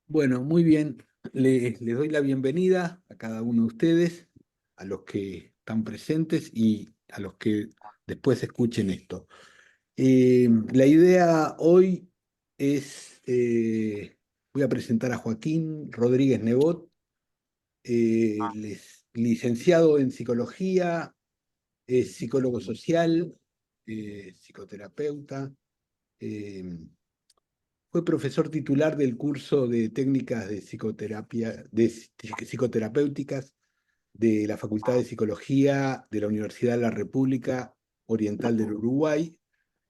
Bueno, muy bien. Les doy la bienvenida a cada uno de ustedes, a los que están presentes y a los que después escuchen esto. La idea hoy es, voy a presentar a Joaquín Rodríguez Nebot, licenciado en psicología, es psicólogo social, psicoterapeuta. eh, Fue profesor titular del curso de técnicas de psicoterapia, psicoterapéuticas de la Facultad de Psicología de la Universidad de la República Oriental del Uruguay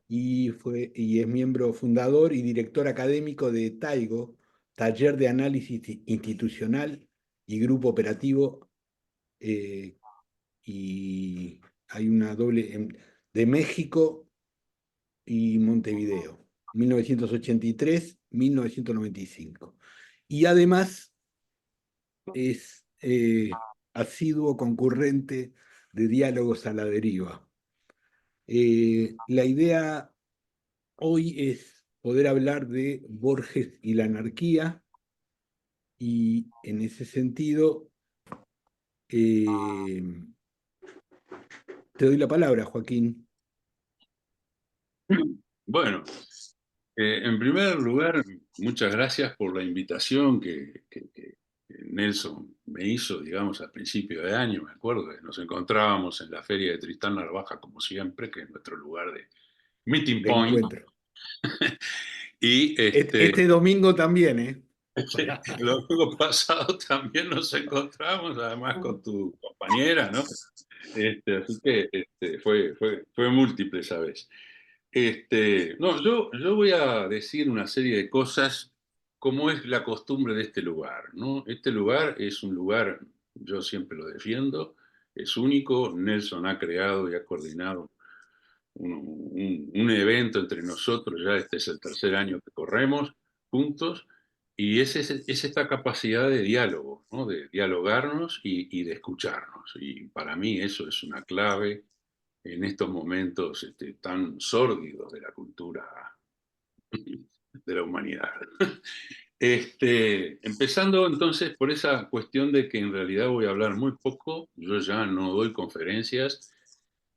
y es miembro fundador y director académico de TAIGO, Taller de Análisis Institucional y Grupo Operativo, eh, y hay una de México y Montevideo, 1983-1995. Y además es asiduo concurrente de Diálogos a la Deriva. La idea hoy es poder hablar de Borges y la anarquía, y en ese sentido eh, te doy la palabra, Joaquín. Bueno, en primer lugar, muchas gracias por la invitación que Nelson me hizo, digamos, a principio de año. Me acuerdo que nos encontrábamos en la feria de Tristán Narvaja, como siempre, que es nuestro lugar de meeting De point. encuentro. Y Este domingo también, ¿eh? el domingo pasado también nos encontramos, además con tu compañera, ¿no? Así que fue múltiple esa vez. No, yo voy a decir una serie de cosas como es la costumbre de este lugar, ¿no? Este lugar es un lugar, yo siempre lo defiendo, es único. Nelson ha creado y ha coordinado un evento entre nosotros, ya este es el tercer año que corremos juntos, y es esta capacidad de diálogo, ¿no? De dialogarnos y de escucharnos. Y para mí eso es una clave en estos momentos tan sórdidos de la cultura de la humanidad. Empezando entonces por esa cuestión de que en realidad voy a hablar muy poco. Yo ya no doy conferencias,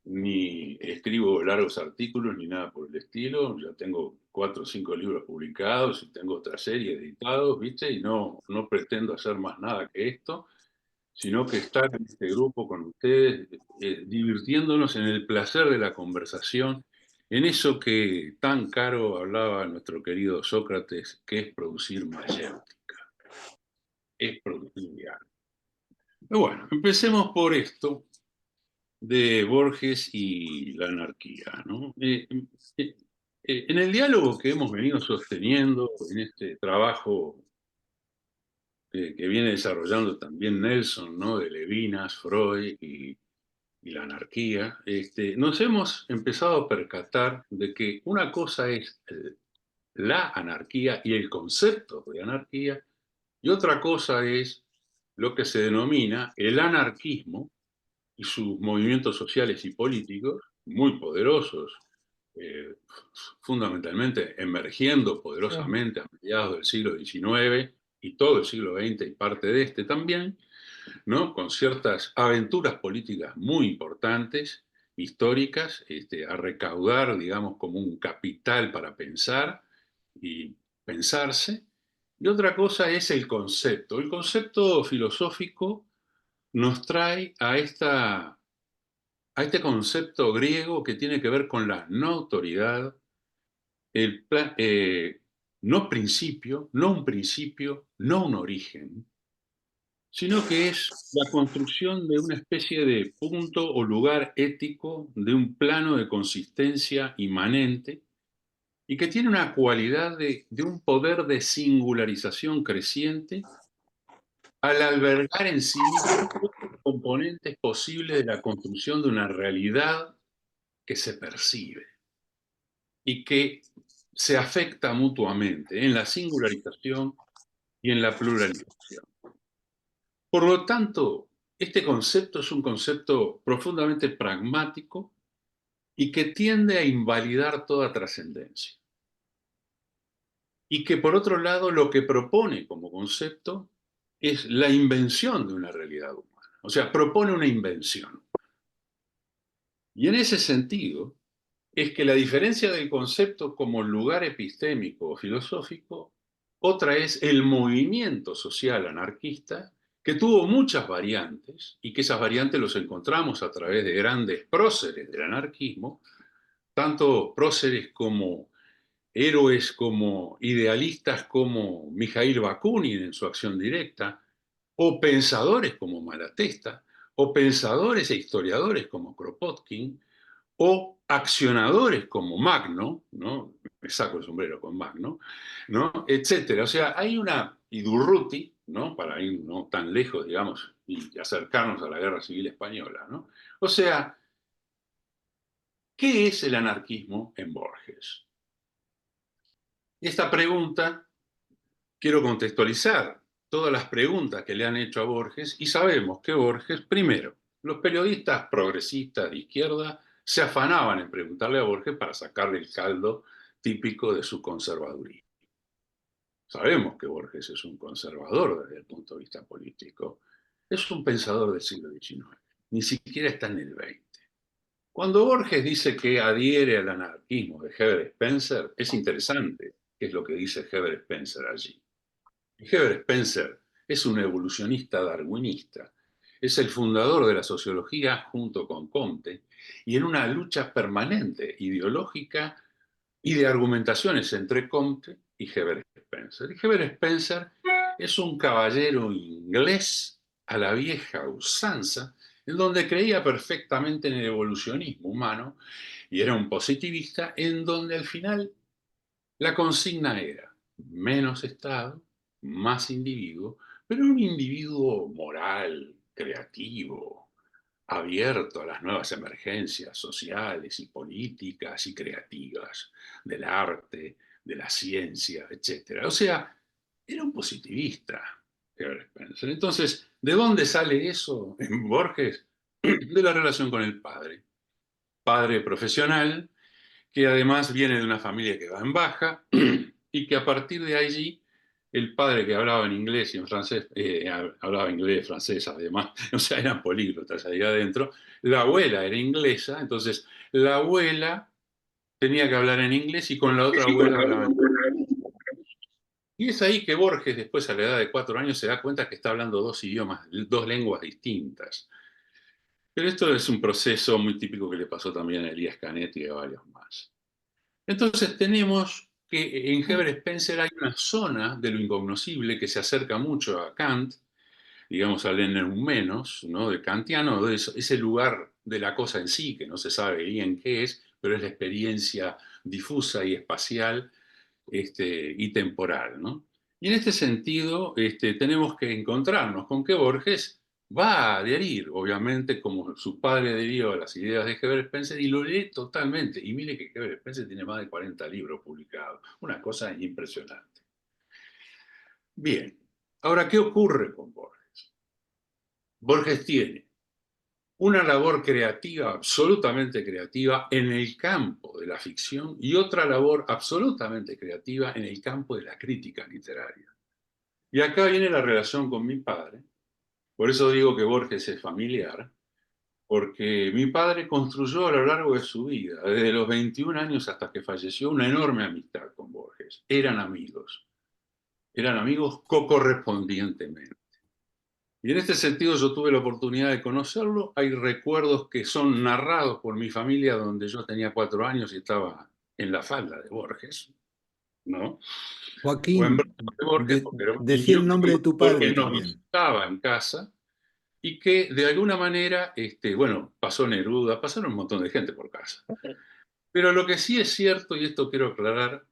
ni escribo largos artículos, ni nada por el estilo. Ya tengo 4 o 5 libros publicados y tengo otra serie editados, ¿viste? Y no pretendo hacer más nada que esto, sino que estar en este grupo con ustedes, divirtiéndonos en el placer de la conversación, en eso que tan caro hablaba nuestro querido Sócrates, que es producir mayéutica, es producir diálogo. Pero bueno, empecemos por esto de Borges y la anarquía, ¿no? En el diálogo que hemos venido sosteniendo, en este trabajo que viene desarrollando también Nelson, ¿no? De Levinas, Freud y la anarquía, nos hemos empezado a percatar de que una cosa es la anarquía y el concepto de anarquía, y otra cosa es lo que se denomina el anarquismo y sus movimientos sociales y políticos, muy poderosos, eh, fundamentalmente emergiendo poderosamente a mediados del siglo XIX y todo el siglo XX y parte de este también, ¿no? Con ciertas aventuras políticas muy importantes, históricas, a recaudar, digamos, como un capital para pensar y pensarse. Y otra cosa es el concepto. El concepto filosófico nos trae a este concepto griego que tiene que ver con la no autoridad, no principio, no un origen, sino que es la construcción de una especie de punto o lugar ético, de un plano de consistencia inmanente y que tiene una cualidad de un poder de singularización creciente al albergar en sí mismo todos los componentes posibles de la construcción de una realidad que se percibe y que se afecta mutuamente en la singularización y en la pluralización. Por lo tanto, este concepto es un concepto profundamente pragmático y que tiende a invalidar toda trascendencia. y que por otro lado lo que propone como concepto es la invención de una realidad humana. O sea, propone una invención. Y en ese sentido es que la diferencia del concepto como lugar epistémico o filosófico, otra es el movimiento social anarquista, que tuvo muchas variantes y que esas variantes los encontramos a través de grandes próceres del anarquismo, tanto próceres como héroes, como idealistas como Mikhail Bakunin en su acción directa, o pensadores como Malatesta, o pensadores e historiadores como Kropotkin, o accionadores como Magno, ¿no? Me saco el sombrero con Magno, ¿no? Etcétera. O sea, hay una, y Durruti, ¿no? Para ir no tan lejos, digamos, y acercarnos a la Guerra Civil Española, ¿no? O sea, ¿qué es el anarquismo en Borges? Y esta pregunta quiero contextualizar todas las preguntas que le han hecho a Borges y sabemos que Borges, primero, los periodistas progresistas de izquierda se afanaban en preguntarle a Borges para sacarle el caldo típico de su conservadurismo. Sabemos que Borges es un conservador desde el punto de vista político, es un pensador del siglo XIX, ni siquiera está en el XX. Cuando Borges dice que adhiere al anarquismo de Herbert Spencer, es interesante qué es lo que dice Herbert Spencer allí. Herbert Spencer es un evolucionista darwinista, es el fundador de la sociología junto con Comte y en una lucha permanente ideológica y de argumentaciones entre Comte y Herbert Spencer. Y Herbert Spencer es un caballero inglés a la vieja usanza, en donde creía perfectamente en el evolucionismo humano y era un positivista en donde al final la consigna era menos Estado, más individuo, pero un individuo moral, creativo, abierto a las nuevas emergencias sociales y políticas y creativas del arte, de la ciencia, etc. O sea, era un positivista, Herbert Spencer. Entonces, ¿de dónde sale eso en Borges? De la relación con el padre. Padre profesional, que además viene de una familia que va en baja y que a partir de allí el padre que hablaba en inglés y en francés, hablaba inglés, francés además, o sea, eran políglotas ahí adentro, la abuela era inglesa, entonces la abuela tenía que hablar en inglés y con la otra abuela hablaba en francés. Y es ahí que Borges, después a la edad de 4 años, se da cuenta que está hablando dos idiomas, dos lenguas distintas. Pero esto es un proceso muy típico que le pasó también a Elías Canet y a varios más. Entonces tenemos que en Herbert Spencer hay una zona de lo incognoscible que se acerca mucho a Kant, digamos al menos, ¿no? De kantiano, de ese lugar de la cosa en sí, que no se sabe bien qué es, pero es la experiencia difusa y espacial y temporal, ¿no? Y en este sentido tenemos que encontrarnos con que Borges va a adherir, obviamente, como su padre adherió a las ideas de Herbert Spencer, y lo lee totalmente. Y mire que Herbert Spencer tiene más de 40 libros publicados, una cosa impresionante. Bien, ahora, ¿qué ocurre con Borges? Borges tiene una labor creativa, absolutamente creativa, en el campo de la ficción y otra labor absolutamente creativa en el campo de la crítica literaria. Y acá viene la relación con mi padre. Por eso digo que Borges es familiar, porque mi padre construyó a lo largo de su vida, desde los 21 años hasta que falleció, una enorme amistad con Borges. Eran amigos co-correspondientemente. Y en este sentido yo tuve la oportunidad de conocerlo. Hay recuerdos que son narrados por mi familia donde yo tenía 4 años y estaba en la falda de Borges, ¿no? O en Joaquín, brazos de Borges, porque era un decí niño el nombre de tu padre Borges nos también. visitaba en casa y que de alguna manera, bueno, pasó Neruda, pasaron un montón de gente por casa. Pero lo que sí es cierto, y esto quiero aclarar,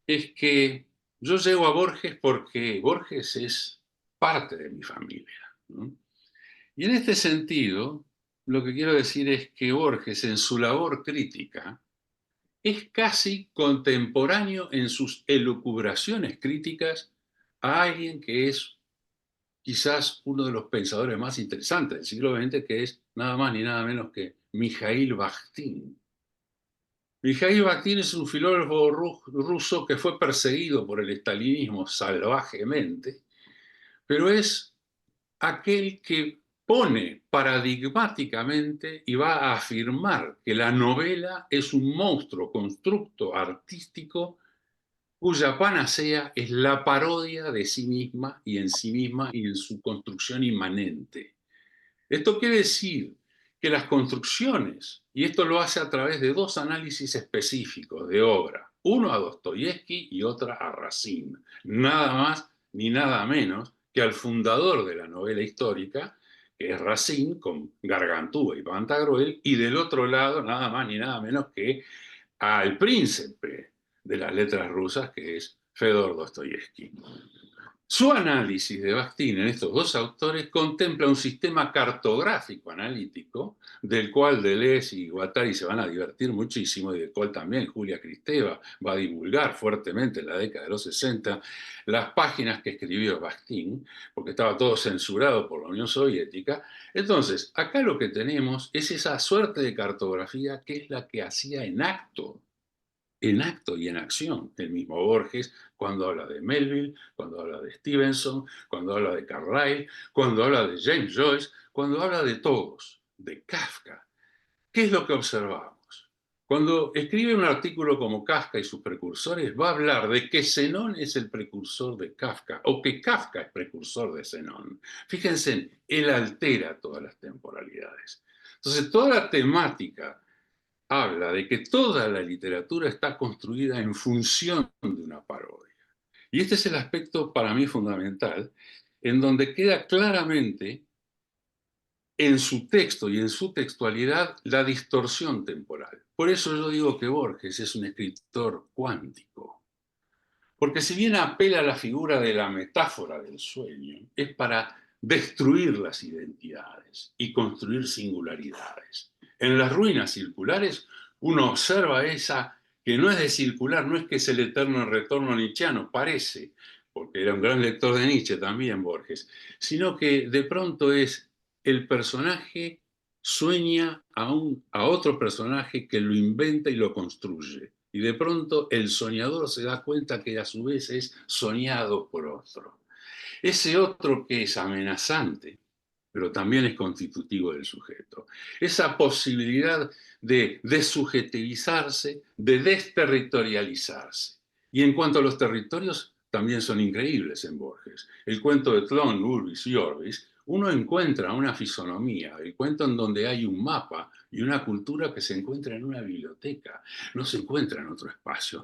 es que yo llego a Borges porque Borges es parte de mi familia, ¿no? Y en este sentido, lo que quiero decir es que Borges, en su labor crítica, es casi contemporáneo en sus elucubraciones críticas a alguien que es quizás uno de los pensadores más interesantes del siglo XX, que es nada más ni nada menos que Mikhail Bakhtin. Mikhail Bakhtin es un filósofo ruso que fue perseguido por el estalinismo salvajemente, pero es aquel que pone paradigmáticamente y va a afirmar que la novela es un monstruo constructo artístico cuya panacea es la parodia de sí misma y en sí misma y en su construcción inmanente. Esto quiere decir que las construcciones, y esto lo hace a través de dos análisis específicos de obra, uno a Dostoyevsky y otra a Racine, nada más ni nada menos que al fundador de la novela histórica, que es Racine, con Gargantúa y Pantagruel, y del otro lado, nada más ni nada menos que al príncipe de las letras rusas, que es Fedor Dostoyevsky. Su análisis de Bakhtin en estos dos autores contempla un sistema cartográfico analítico, del cual Deleuze y Guattari se van a divertir muchísimo y del cual también Julia Kristeva va a divulgar fuertemente en la década de los 60 las páginas que escribió Bakhtin, porque estaba todo censurado por la Unión Soviética. Entonces, acá lo que tenemos es esa suerte de cartografía que es la que hacía en acto y en acción el mismo Borges cuando habla de Melville, cuando habla de Stevenson, cuando habla de Carlyle, cuando habla de James Joyce, cuando habla de todos, de Kafka. ¿Qué es lo que observamos? Cuando escribe un artículo como Kafka y sus precursores, va a hablar de que Zenón es el precursor de Kafka o que Kafka es precursor de Zenón. Fíjense, él altera todas las temporalidades. Entonces, toda la temática habla de que toda la literatura está construida en función de una parodia. Y este es el aspecto para mí fundamental, en donde queda claramente en su texto y en su textualidad la distorsión temporal. Por eso yo digo que Borges es un escritor cuántico, porque si bien apela a la figura de la metáfora del sueño, es para destruir las identidades y construir singularidades. En las ruinas circulares uno observa esa que no es de circular, no es que es el eterno retorno nietzscheano, parece, porque era un gran lector de Nietzsche también Borges, sino que de pronto es el personaje sueña a otro personaje que lo inventa y lo construye. Y de pronto el soñador se da cuenta que a su vez es soñado por otro. Ese otro que es amenazante, pero también es constitutivo del sujeto. Esa posibilidad de desubjetivizarse, de desterritorializarse. Y en cuanto a los territorios, también son increíbles en Borges. El cuento de Tlön, Urbis y Orbis, uno encuentra una fisonomía, el cuento en donde hay un mapa y una cultura que se encuentra en una biblioteca, no se encuentra en otro espacio.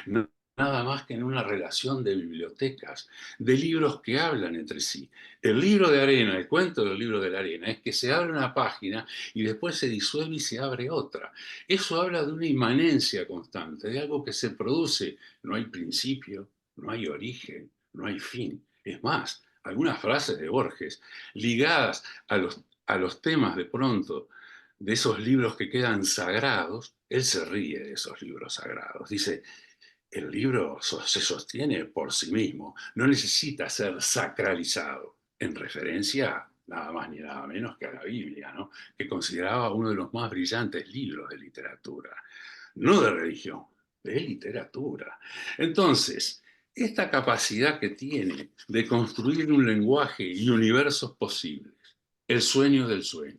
No, nada más que en una relación de bibliotecas, de libros que hablan entre sí. El libro de arena, el cuento del libro de la arena, es que se abre una página y después se disuelve y se abre otra. Eso habla de una inmanencia constante, de algo que se produce. No hay principio, no hay origen, no hay fin. Es más, algunas frases de Borges ligadas a los temas de pronto de esos libros que quedan sagrados, él se ríe de esos libros sagrados. Dice, el libro se sostiene por sí mismo, no necesita ser sacralizado, en referencia nada más ni nada menos que a la Biblia, ¿no? Que consideraba uno de los más brillantes libros de literatura, no de religión, de literatura. Entonces, esta capacidad que tiene de construir un lenguaje y universos posibles, el sueño del sueño,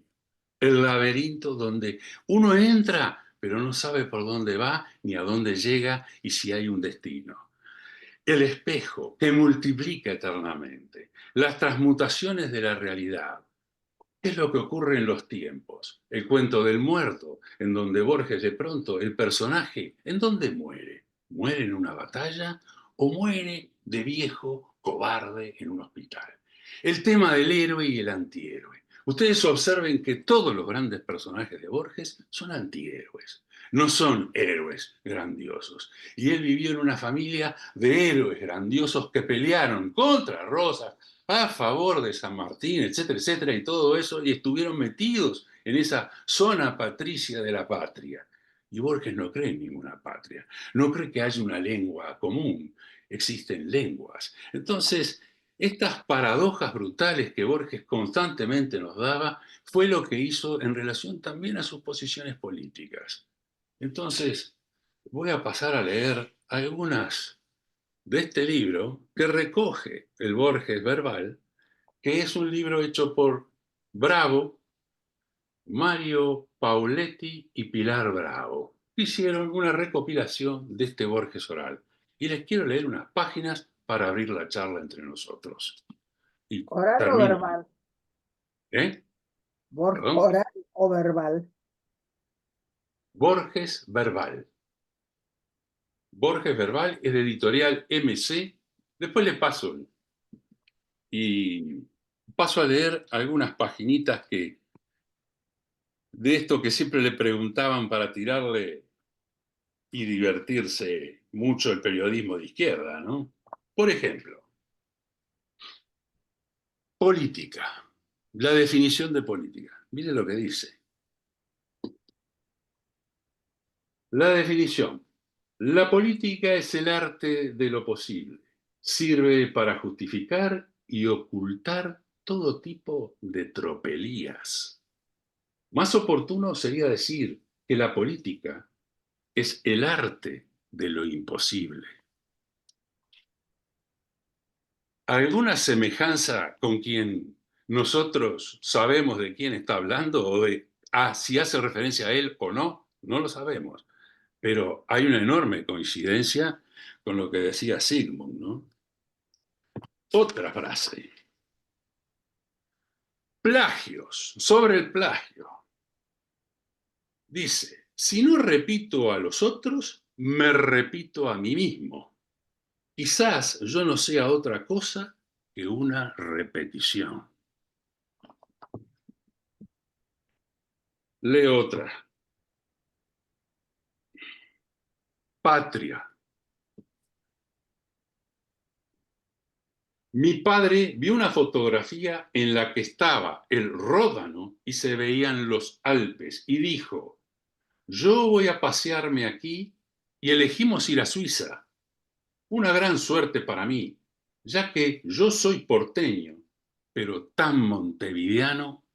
el laberinto donde uno entra pero no sabe por dónde va ni a dónde llega y si hay un destino. El espejo que multiplica eternamente, las transmutaciones de la realidad. ¿Qué es lo que ocurre en los tiempos? El cuento del muerto, en donde Borges de pronto, el personaje, ¿en dónde muere? ¿Muere en una batalla o muere de viejo, cobarde, en un hospital? El tema del héroe y el antihéroe. Ustedes observen que todos los grandes personajes de Borges son antihéroes, no son héroes grandiosos. Y él vivió en una familia de héroes grandiosos que pelearon contra Rosas, a favor de San Martín, etcétera, etcétera, y todo eso, y estuvieron metidos en esa zona patricia de la patria. Y Borges no cree en ninguna patria, no cree que haya una lengua común, existen lenguas. Entonces, estas paradojas brutales que Borges constantemente nos daba fue lo que hizo en relación también a sus posiciones políticas. Entonces, voy a pasar a leer algunas de este libro que recoge el Borges Verbal, que es un libro hecho por Bravo, Mario Pauletti y Pilar Bravo. Hicieron una recopilación de este Borges oral. Y les quiero leer unas páginas para abrir la charla entre nosotros. Y ¿Oral o termino. verbal? ¿Eh? ¿Perdón? ¿Oral o verbal? Borges Verbal. Borges Verbal es de editorial MC. Después les paso y paso a leer algunas paginitas de esto que siempre le preguntaban para tirarle y divertirse mucho el periodismo de izquierda, ¿no? Por ejemplo, política. La definición de política. Mire lo que dice. La definición. La política es el arte de lo posible. Sirve para justificar y ocultar todo tipo de tropelías. Más oportuno sería decir que la política es el arte de lo imposible. ¿Alguna semejanza con quien nosotros sabemos de quién está hablando o de si hace referencia a él o no? No lo sabemos. Pero hay una enorme coincidencia con lo que decía Sigmund, ¿no? Otra frase. Plagios, sobre el plagio. Dice, si no repito a los otros, me repito a mí mismo. Quizás yo no sea otra cosa que una repetición. Leo otra. Patria. Mi padre vio una fotografía en la que estaba el Ródano y se veían los Alpes y dijo, yo voy a pasearme aquí y elegimos ir a Suiza. Una gran suerte para mí, ya que yo soy porteño, pero tan montevideano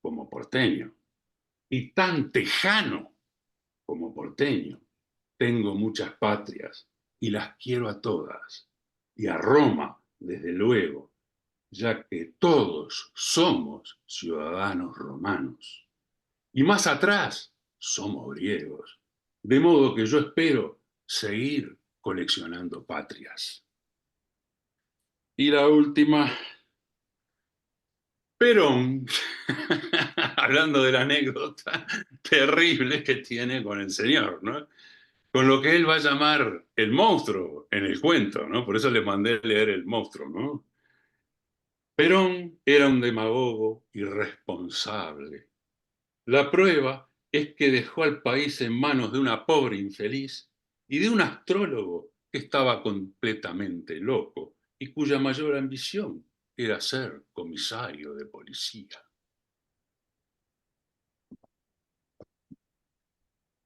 como porteño, y tan tejano como porteño. Tengo muchas patrias y las quiero a todas, y a Roma, desde luego, ya que todos somos ciudadanos romanos. Y más atrás somos griegos, de modo que yo espero seguir coleccionando patrias. Y la última, Perón, hablando de la anécdota terrible que tiene con el señor, ¿no? Con lo que él va a llamar el monstruo en el cuento, ¿no? Por eso le mandé leer el monstruo, ¿no? Perón era un demagogo irresponsable. La prueba es que dejó al país en manos de una pobre infeliz y de un astrólogo que estaba completamente loco y cuya mayor ambición era ser comisario de policía.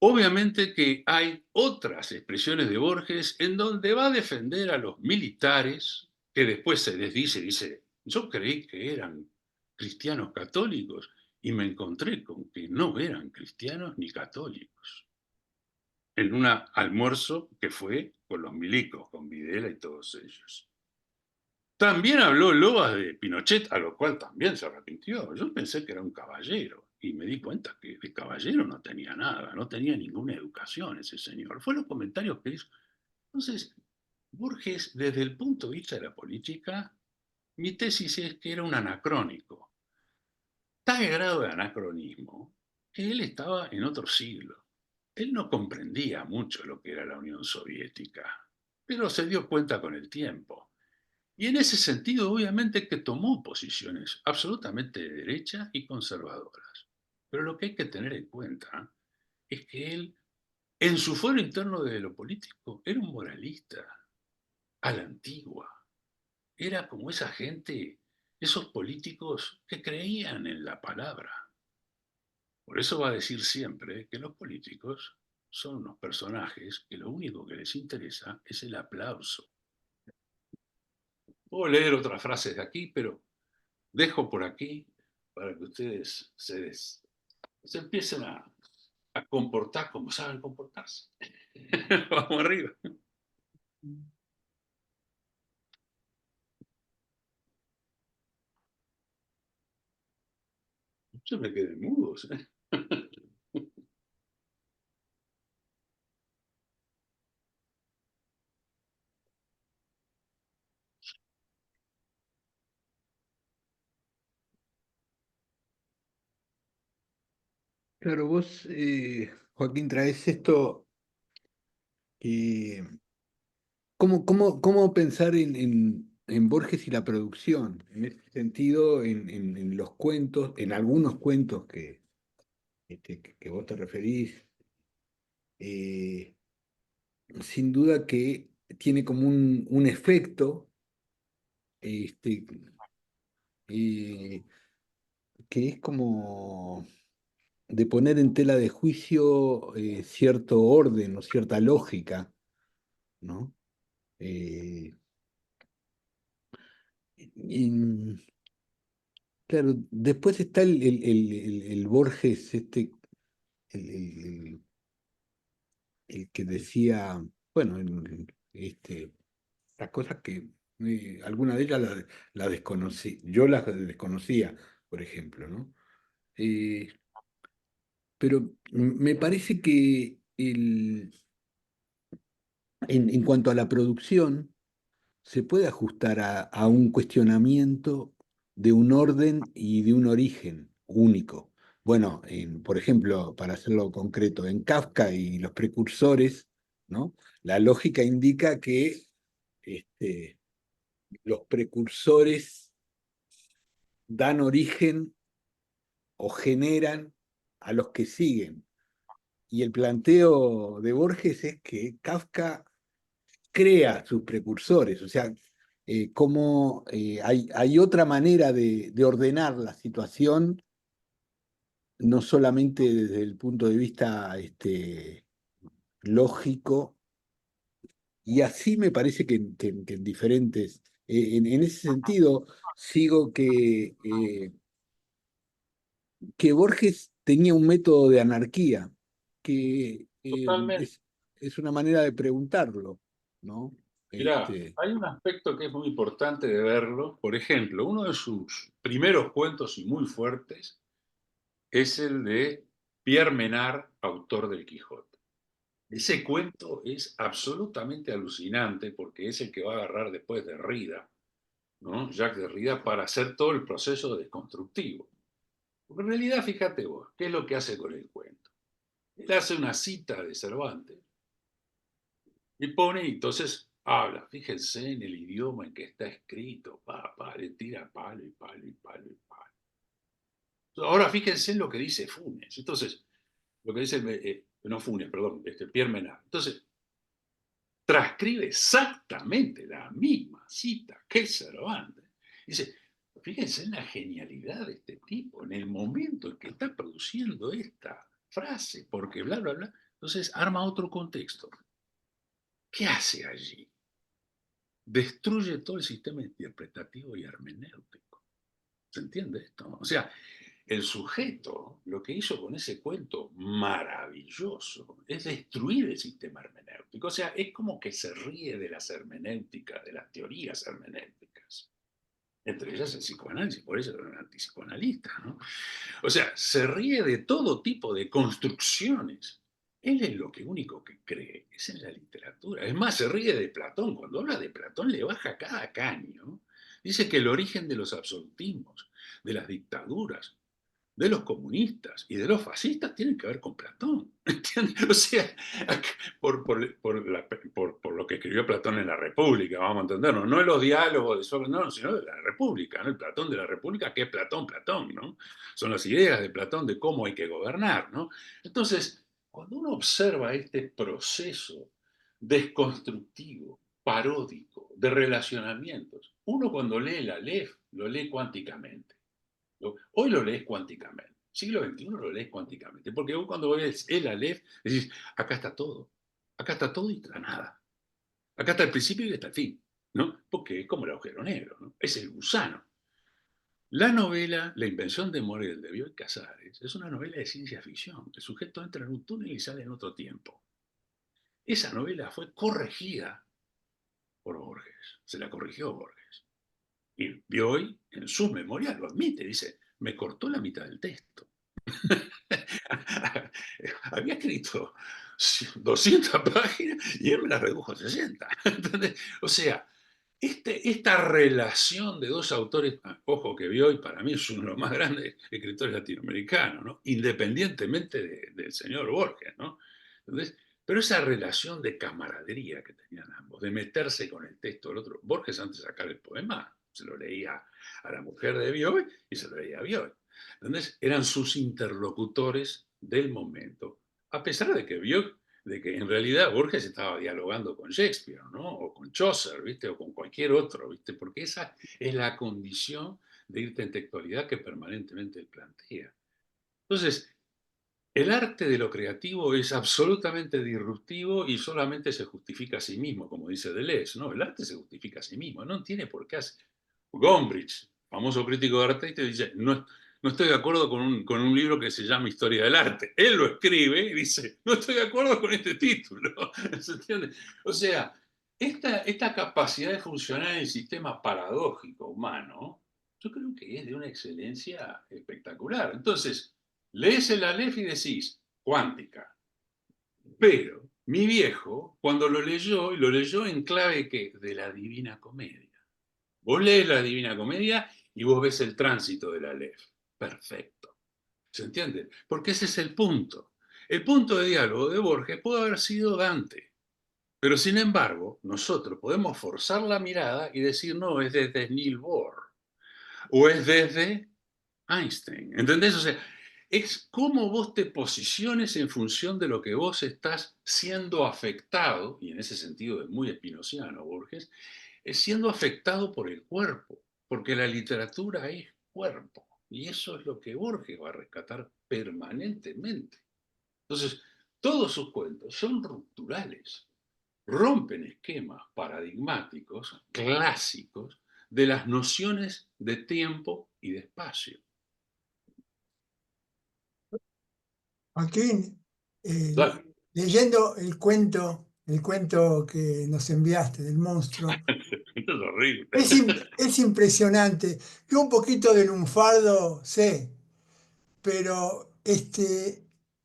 Obviamente que hay otras expresiones de Borges en donde va a defender a los militares, que después se dice, yo creí que eran cristianos católicos y me encontré con que no eran cristianos ni católicos. En un almuerzo que fue con los milicos, con Videla y todos ellos. También habló loas de Pinochet, a lo cual también se arrepintió. Yo pensé que era un caballero y me di cuenta que de caballero no tenía nada, no tenía ninguna educación ese señor. Fue los comentarios que hizo. Entonces, Borges, desde el punto de vista de la política, mi tesis es que era un anacrónico. Tal grado de anacronismo que él estaba en otro siglo. Él no comprendía mucho lo que era la Unión Soviética, pero se dio cuenta con el tiempo. Y en ese sentido, obviamente, que tomó posiciones absolutamente de derecha y conservadoras. Pero lo que hay que tener en cuenta es que él, en su fuero interno de lo político, era un moralista a la antigua. Era como esa gente, esos políticos que creían en la palabra. Por eso va a decir siempre que los políticos son unos personajes que lo único que les interesa es el aplauso. Puedo leer otras frases de aquí, pero dejo por aquí para que ustedes se empiecen a comportar como saben comportarse. Vamos arriba. Yo me quedé mudo. Claro, vos, Joaquín, traes esto. ¿Cómo pensar en Borges y la producción? En ese sentido, en los cuentos, en algunos cuentos que vos te referís, eh, sin duda que tiene como un efecto este, eh, que es como de poner en tela de juicio cierto orden o cierta lógica, ¿no? Eh, y, claro, después está el Borges, el, el- el- el que decía, bueno, las cosas que alguna de ellas la desconocí, yo las desconocía, por ejemplo, ¿no? Eh, pero me parece que en cuanto a la producción, se puede ajustar a un cuestionamiento de un orden y de un origen único. Bueno, por ejemplo, para hacerlo concreto, en Kafka y los precursores, ¿no? La lógica indica que este, los precursores dan origen o generan a los que siguen. Y el planteo de Borges es que Kafka crea sus precursores, o sea, cómo hay otra manera de ordenar la situación, no solamente desde el punto de vista lógico, y así me parece que en diferentes, en ese sentido, sigo que Borges tenía un método de anarquía, que Totalmente. es una manera de preguntarlo, ¿no? Mirá, Este, hay un aspecto que es muy importante de verlo. Por ejemplo, uno de sus primeros cuentos y muy fuertes es el de Pierre Menard, autor del Quijote. Ese cuento es absolutamente alucinante porque es el que va a agarrar después de Derrida, ¿no? Jacques Derrida, para hacer todo el proceso desconstructivo. Porque en realidad, fíjate vos, ¿qué es lo que hace con el cuento? Él hace una cita de Cervantes y pone, y entonces habla, fíjense en el idioma en que está escrito, le tira palo y palo y palo y palo. Ahora fíjense en lo que dice Funes. Entonces, lo que dice, no Funes, perdón, Pierre Menard. Entonces, transcribe exactamente la misma cita que Cervantes. Dice, fíjense en la genialidad de este tipo, en el momento en que está produciendo esta frase, porque bla, bla, bla. Entonces arma otro contexto. ¿Qué hace allí? Destruye todo el sistema interpretativo y hermenéutico. ¿Se entiende esto? O sea, el sujeto lo que hizo con ese cuento maravilloso es destruir el sistema hermenéutico. O sea, es como que se ríe de las hermenéuticas, de las teorías hermenéuticas. Entre ellas el psicoanálisis, por eso era un antipsicoanalista, ¿no? O sea, se ríe de todo tipo de construcciones. Él es lo que único que cree, es en la literatura. Es más, se ríe de Platón. Cuando habla de Platón le baja cada caño. Dice que el origen de los absolutismos, de las dictaduras, de los comunistas y de los fascistas tienen que ver con Platón. ¿Entiendes? O sea, por lo que escribió Platón en la República, vamos a entendernos, no en los diálogos de Sócrates, no, sino de la República, ¿no? El Platón de la República, que es Platón, Platón, ¿no? Son las ideas de Platón de cómo hay que gobernar, ¿no? Entonces, cuando uno observa este proceso desconstructivo, paródico, de relacionamientos, uno cuando lee la Aleph, lo lee cuánticamente. Hoy lo lees cuánticamente. Siglo XXI lo lees cuánticamente. Porque vos cuando ves el Aleph, decís, acá está todo. Acá está todo y está nada. Acá está el principio y está el fin. ¿No? Porque es como el agujero negro, ¿no? Es el gusano. La novela La invención de Morel de Bioy Casares es una novela de ciencia ficción. El sujeto entra en un túnel y sale en otro tiempo. esa novela fue corregida por Borges, se la corrigió Borges. Y Bioy, en sus memorias, lo admite, dice, me cortó la mitad del texto. Había escrito 200 páginas y él me las redujo a 60. ¿Entendés? O sea, esta relación de dos autores, ojo que Bioy para mí es uno de los más grandes escritores latinoamericanos, ¿no? Independientemente del señor Borges, ¿no? Entonces, pero esa relación de camaradería que tenían ambos, de meterse con el texto del otro. Borges antes de sacar el poema se lo leía a la mujer de Bioy y se lo leía a Bioy. Entonces eran sus interlocutores del momento, a pesar de que Bioy, de que en realidad Borges estaba dialogando con Shakespeare, ¿no? O con Chaucer, ¿viste? O con cualquier otro, ¿viste? Porque esa es la condición de intertextualidad que permanentemente él plantea. Entonces, el arte de lo creativo es absolutamente disruptivo y solamente se justifica a sí mismo, como dice Deleuze, ¿no? El arte se justifica a sí mismo, no tiene por qué hacer. Gombrich, famoso crítico de arte, te dice, no estoy de acuerdo con un libro que se llama Historia del Arte. Él lo escribe y dice, no estoy de acuerdo con este título. ¿Se entiende? O sea, esta capacidad de funcionar en el sistema paradójico humano, yo creo que es de una excelencia espectacular. Entonces, lees el Aleph y decís, cuántica. Pero mi viejo, cuando lo leyó, y lo leyó en clave que de la Divina Comedia. Vos lees la Divina Comedia y vos ves el tránsito de la Aleph. Perfecto. ¿Se entiende? Porque ese es el punto. El punto de diálogo de Borges pudo haber sido Dante. Pero sin embargo, nosotros podemos forzar la mirada y decir, no, es desde Niels Bohr. O es desde Einstein. ¿Entendés? O sea, es cómo vos te posiciones en función de lo que vos estás siendo afectado, y en ese sentido es muy espinociano Borges, es siendo afectado por el cuerpo, porque la literatura es cuerpo, y eso es lo que Borges va a rescatar permanentemente. Entonces, todos sus cuentos son rupturales, rompen esquemas paradigmáticos, clásicos, de las nociones de tiempo y de espacio. Joaquín, Dale. leyendo el cuento que nos enviaste del monstruo, Es horrible. es impresionante. Yo un poquito de lunfardo sé, pero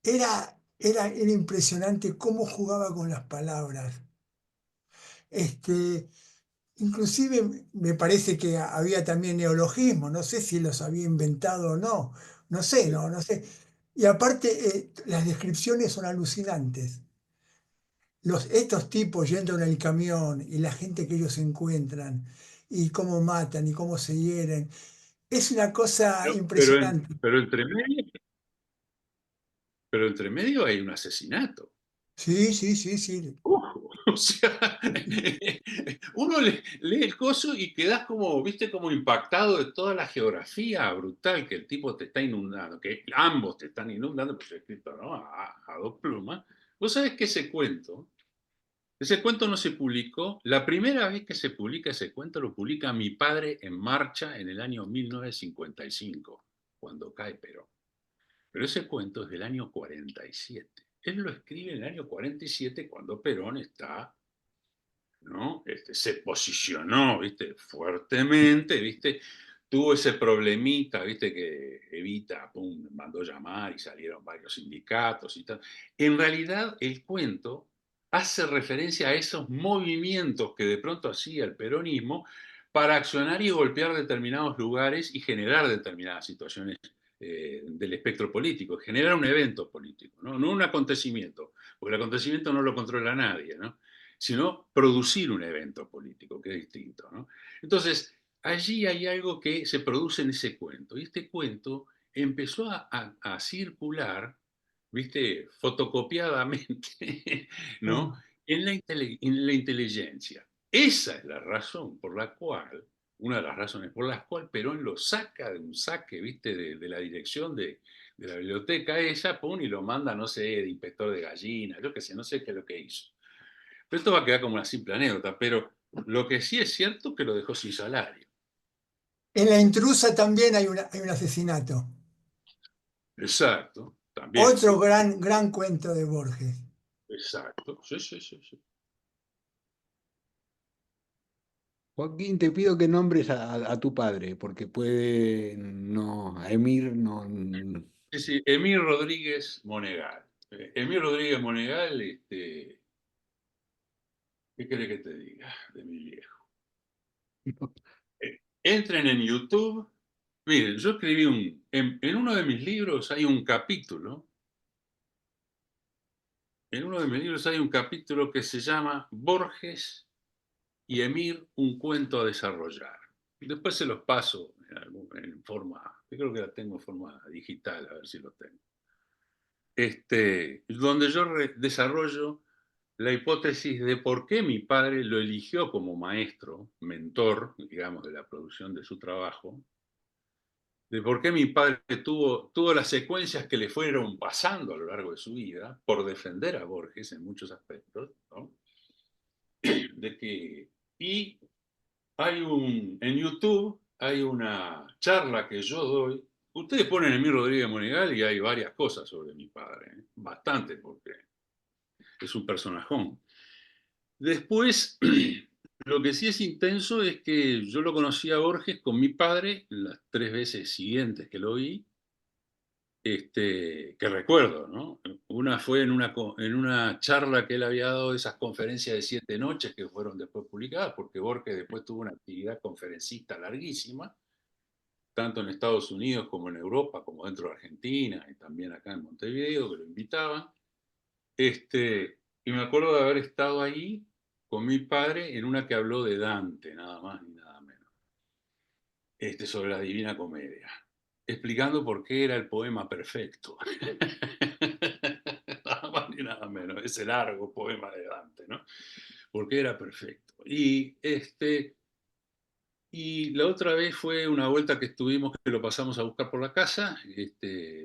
era impresionante cómo jugaba con las palabras. Este, inclusive me parece que había también neologismos, no sé si los había inventado o no, no sé, no sé. Y aparte, las descripciones son alucinantes. Estos tipos yendo en el camión y la gente que ellos encuentran y cómo matan y cómo se hieren, es una cosa Pero, pero, impresionante. pero entre medio hay un asesinato. Sí, sí, sí, sí. O sea, uno lee el coso y quedas como, viste, como impactado de toda la geografía brutal que el tipo te está inundando, que ambos te están inundando, pues escrito, ¿no? A dos plumas. Vos sabés que ese cuento no se publicó. La primera vez que se publica ese cuento lo publica Mi padre en Marcha en el año 1955, cuando cae Perón. Pero ese cuento es del año 47. Él lo escribe en el año 47 cuando Perón está, ¿no? Se posicionó, ¿viste? Fuertemente, ¿viste? Tuvo ese problemita, ¿viste? Que Evita, pum, mandó llamar y salieron varios sindicatos y tal. En realidad, el cuento hace referencia a esos movimientos que de pronto hacía el peronismo para accionar y golpear determinados lugares y generar determinadas situaciones del espectro político, generar un evento político, ¿no? No un acontecimiento, porque el acontecimiento no lo controla nadie, ¿no? Sino producir un evento político, que es distinto, ¿no? Entonces, allí hay algo que se produce en ese cuento, y este cuento empezó a circular, ¿viste? Fotocopiadamente, ¿no? Ah. En la inteligencia. Esa es la razón por la cual, una de las razones por las cuales Perón lo saca de un saque, ¿viste? De la dirección de la biblioteca esa, pum, y lo manda, no sé, de inspector de gallinas, yo qué sé, no sé qué es lo que hizo. Pero esto va a quedar como una simple anécdota, pero lo que sí es cierto es que lo dejó sin salario. En La Intrusa también hay un asesinato. Exacto, también. Otro gran cuento de Borges. Exacto, sí, sí, sí, sí. Joaquín, te pido que nombres a tu padre, porque puede, no, a Emir no. Sí, sí, Emir Rodríguez Monegal. Emir Rodríguez Monegal, ¿qué querés que te diga de mi viejo? Entren en YouTube. Miren, yo escribí en uno de mis libros hay un capítulo, en uno de mis libros hay un capítulo que se llama Borges y Emir, un cuento a desarrollar. Después se los paso en forma, yo creo que la tengo en forma digital, a ver si lo tengo. Donde yo desarrollo la hipótesis de por qué mi padre lo eligió como maestro, mentor, digamos, de la producción de su trabajo, de por qué mi padre tuvo las secuencias que le fueron pasando a lo largo de su vida por defender a Borges en muchos aspectos, ¿no? De que, y en YouTube hay una charla que yo doy. Ustedes ponen Emir Rodríguez Monegal y hay varias cosas sobre mi padre, ¿eh? Bastante, porque es un personajón. Después, lo que sí es intenso es que yo lo conocí a Borges con mi padre las 3 veces siguientes que lo vi, que recuerdo, ¿no? Una fue en una charla que él había dado de esas conferencias de 7 noches que fueron después publicadas, porque Borges después tuvo una actividad conferencista larguísima, tanto en Estados Unidos como en Europa, como dentro de Argentina y también acá en Montevideo, que lo invitaban. Y me acuerdo de haber estado ahí con mi padre en una que habló de Dante, nada más ni nada menos, sobre la Divina Comedia, explicando por qué era el poema perfecto. Nada más ni nada menos, ese largo poema de Dante, ¿no? Por qué era perfecto. Y la otra vez fue una vuelta que estuvimos, que lo pasamos a buscar por la casa,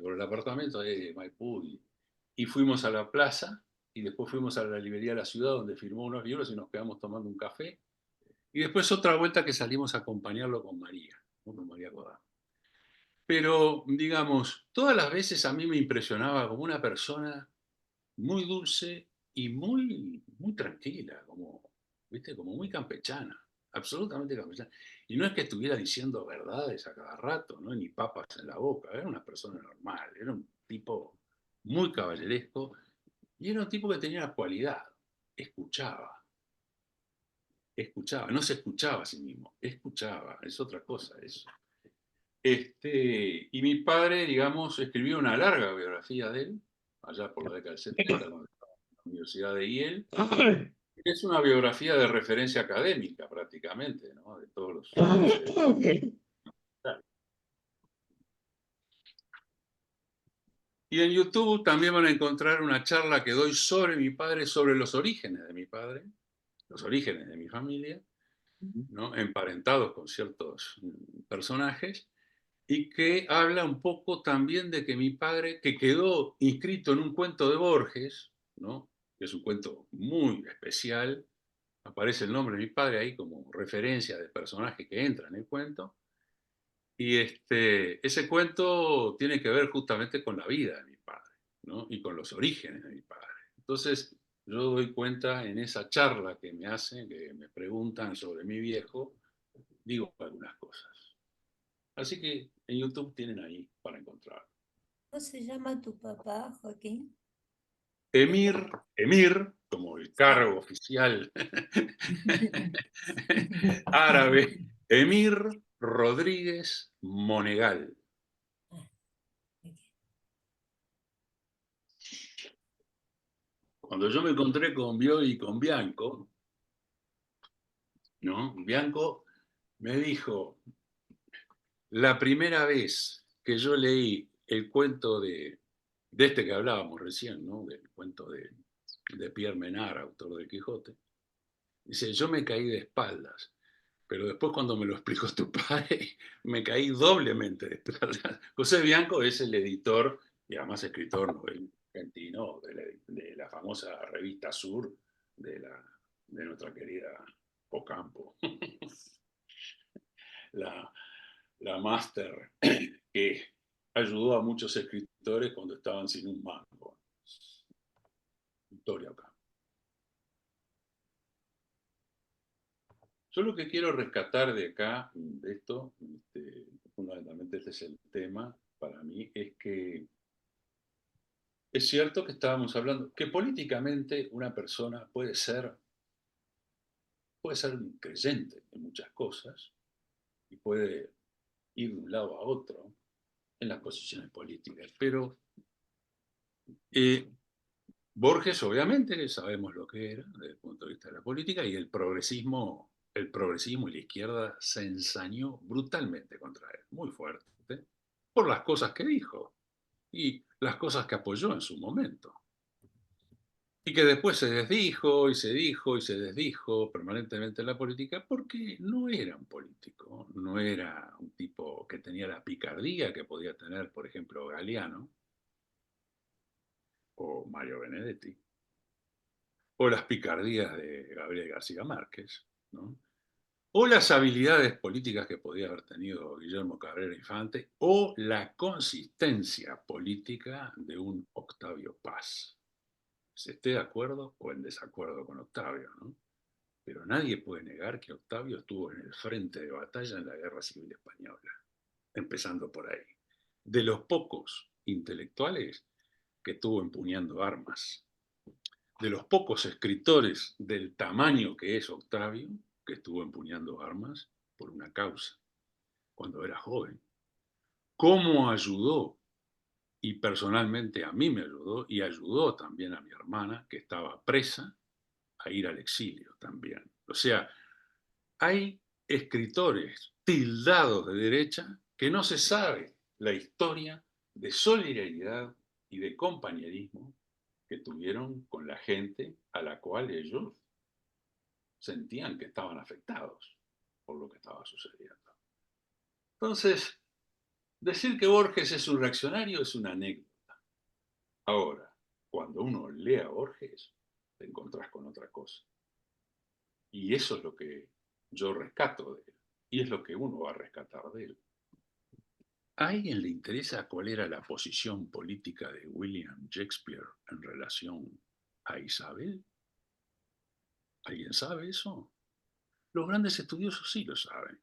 por el apartamento de Maipú, y fuimos a la plaza, y después fuimos a la librería de la ciudad, donde firmó unos libros y nos quedamos tomando un café. Y después otra vuelta que salimos a acompañarlo con María, ¿no? Con María Godán. Pero, digamos, todas las veces a mí me impresionaba como una persona muy dulce y muy, muy tranquila, como, ¿viste? Como muy campechana, absolutamente campechana. Y no es que estuviera diciendo verdades a cada rato, ¿no? Ni papas en la boca, era una persona normal, era un tipo muy caballeresco y era un tipo que tenía la cualidad, escuchaba, escuchaba, no se escuchaba a sí mismo, escuchaba, es otra cosa eso. Y mi padre, digamos, escribió una larga biografía de él, allá por la década del 70, cuando estaba en la Universidad de Yale. Es una biografía de referencia académica prácticamente, ¿no? De todos los... Y en YouTube también van a encontrar una charla que doy sobre mi padre, sobre los orígenes de mi padre, los orígenes de mi familia, ¿no? Emparentados con ciertos personajes, y que habla un poco también de que mi padre, que quedó inscrito en un cuento de Borges, ¿no? Que es un cuento muy especial, aparece el nombre de mi padre ahí como referencia de personaje que entra en el cuento, y ese cuento tiene que ver justamente con la vida de mi padre, ¿no? Y con los orígenes de mi padre. Entonces, yo doy cuenta en esa charla que me hacen, que me preguntan sobre mi viejo, digo algunas cosas. Así que en YouTube tienen ahí para encontrar. ¿Cómo se llama tu papá, Joaquín? Emir, como el cargo oficial árabe, Emir Rodríguez Monegal. Cuando yo me encontré con Bioy y con Bianco, ¿no? Bianco me dijo, la primera vez que yo leí el cuento de este que hablábamos recién, ¿no? Del cuento de Pierre Menard, autor del Quijote, dice, yo me caí de espaldas, pero después cuando me lo explicó tu padre, me caí doblemente de espaldas. José Bianco es el editor y además escritor novel argentino de la famosa revista Sur de nuestra querida Ocampo. la, la máster que ayudó a muchos escritores cuando estaban sin un mango. Victoria Yo lo que quiero rescatar de acá, de esto, fundamentalmente este es el tema para mí, es que es cierto que estábamos hablando que políticamente una persona puede ser un creyente en muchas cosas y puede ir de un lado a otro en las posiciones políticas, pero Borges obviamente sabemos lo que era desde el punto de vista de la política y el progresismo y la izquierda se ensañó brutalmente contra él, muy fuerte, por las cosas que dijo y las cosas que apoyó en su momento. Y que después se desdijo y se dijo y se desdijo permanentemente en la política porque no era un político, no era un tipo que tenía la picardía que podía tener, por ejemplo, Galeano o Mario Benedetti, o las picardías de Gabriel García Márquez, ¿no? O las habilidades políticas que podía haber tenido Guillermo Cabrera Infante, o la consistencia política de un Octavio Paz. Se esté de acuerdo o en desacuerdo con Octavio, ¿no? Pero nadie puede negar que Octavio estuvo en el frente de batalla en la Guerra Civil Española, empezando por ahí. De los pocos intelectuales que estuvo empuñando armas, de los pocos escritores del tamaño que es Octavio, que estuvo empuñando armas por una causa, cuando era joven. ¿Cómo ayudó? Y personalmente a mí me ayudó, y ayudó también a mi hermana, que estaba presa, a ir al exilio también. O sea, hay escritores tildados de derecha que no se sabe la historia de solidaridad y de compañerismo que tuvieron con la gente a la cual ellos sentían que estaban afectados por lo que estaba sucediendo. Entonces, decir que Borges es un reaccionario es una anécdota. Ahora, cuando uno lee a Borges, te encontrás con otra cosa. Y eso es lo que yo rescato de él. Y es lo que uno va a rescatar de él. ¿A alguien le interesa cuál era la posición política de William Shakespeare en relación a Isabel? ¿Alguien sabe eso? Los grandes estudiosos sí lo saben.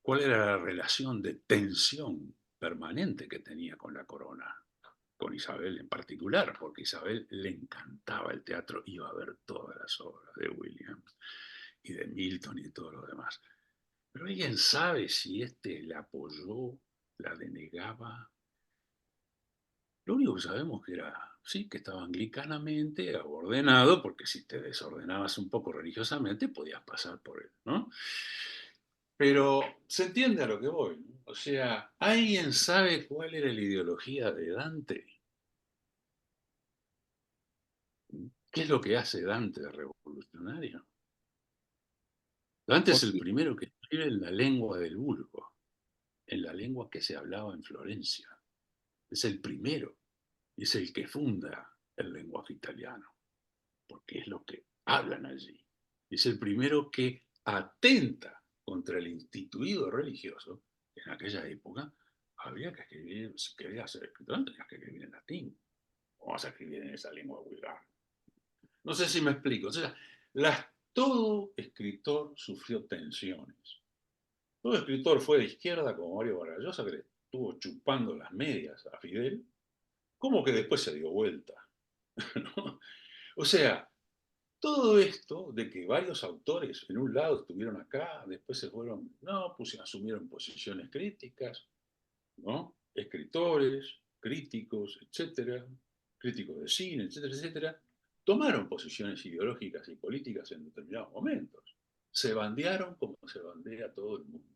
¿Cuál era la relación de tensión permanente que tenía con la corona? Con Isabel en particular, porque Isabel le encantaba el teatro, iba a ver todas las obras de Williams y de Milton y de todos los demás. Pero ¿alguien sabe si la apoyó, la denegaba? Lo único que sabemos que era, sí, que estaba anglicanamente ordenado, porque si te desordenabas un poco religiosamente podías pasar por él, ¿no? Pero se entiende a lo que voy, ¿no? O sea, ¿alguien sabe cuál era la ideología de Dante? ¿Qué es lo que hace Dante de revolucionario? Dante es el primero que escribe en la lengua del vulgo, en la lengua que se hablaba en Florencia. Es el primero, y es el que funda el lenguaje italiano, porque es lo que hablan allí. Es el primero que atenta contra el instituido religioso. En aquella época había que escribir, si querías ser escritor, tenías que escribir en latín. ¿Cómo vas a escribir en esa lengua vulgar? No sé si me explico. O sea, todo escritor sufrió tensiones. Todo escritor fue de izquierda, como Mario Vargas Llosa, que le estuvo chupando las medias a Fidel, como que después se dio vuelta, ¿no? O sea, todo esto de que varios autores en un lado estuvieron acá, después se fueron, no, pues asumieron posiciones críticas, ¿no? Escritores, críticos, etcétera, críticos de cine, etcétera, etcétera, tomaron posiciones ideológicas y políticas en determinados momentos. Se bandearon como se bandea todo el mundo.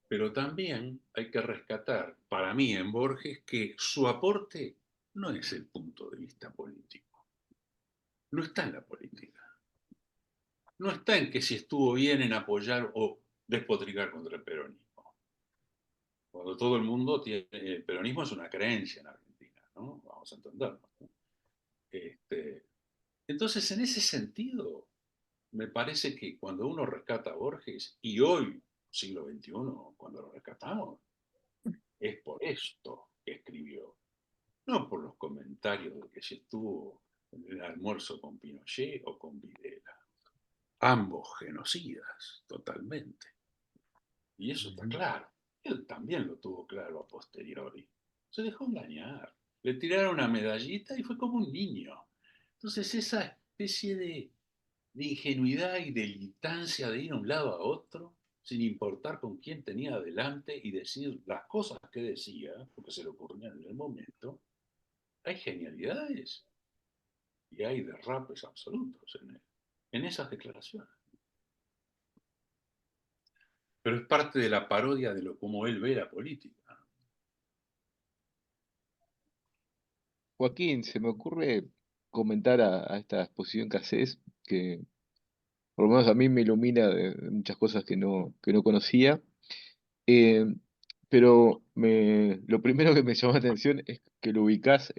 Pero también hay que rescatar, para mí en Borges, que su aporte no es el punto de vista político. No está en la política. No está en que si estuvo bien en apoyar o despotricar contra el peronismo. Cuando todo el mundo tiene... El peronismo es una creencia en Argentina, ¿no? Vamos a entenderlo, ¿no? Entonces, en ese sentido, me parece que cuando uno rescata a Borges, y hoy, siglo XXI, cuando lo rescatamos, es por esto que escribió, no por los comentarios de que si estuvo en el almuerzo con Pinochet o con Videla. ambos genocidas, totalmente. Y eso está claro. Él también lo tuvo claro a posteriori. Se dejó engañar. Le tiraron una medallita y fue como un niño. Entonces esa especie de ingenuidad y de militancia de ir a un lado a otro, sin importar con quién tenía adelante y decir las cosas que decía, porque se le ocurrían en el momento, hay genialidades y hay derrapes absolutos en esas declaraciones. Pero es parte de la parodia de cómo él ve la política. Joaquín, se me ocurre comentar a esta exposición que haces, que por lo menos a mí me ilumina de muchas cosas que no conocía. Eh, pero lo primero que me llamó la atención es que lo ubicás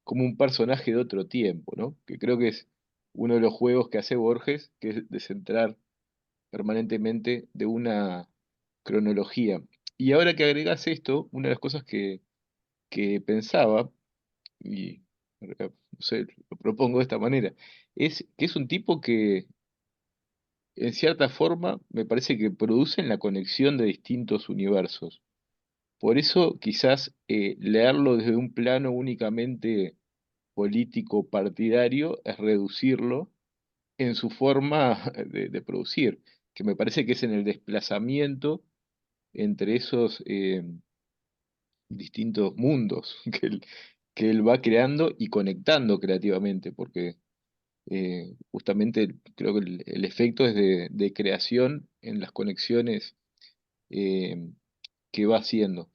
como un personaje de otro tiempo, ¿no? Que creo que es uno de los juegos que hace Borges, que es de centrar permanentemente de una cronología. Y ahora que agregás esto, una de las cosas que pensaba, y no sé, lo propongo de esta manera, es que es un tipo que en cierta forma me parece que producen la conexión de distintos universos. Por eso quizás leerlo desde un plano únicamente político partidario es reducirlo en su forma de producir, que me parece que es en el desplazamiento entre esos distintos mundos que él va creando y conectando creativamente, porque justamente creo que el efecto es de creación en las conexiones eh, que va haciendo.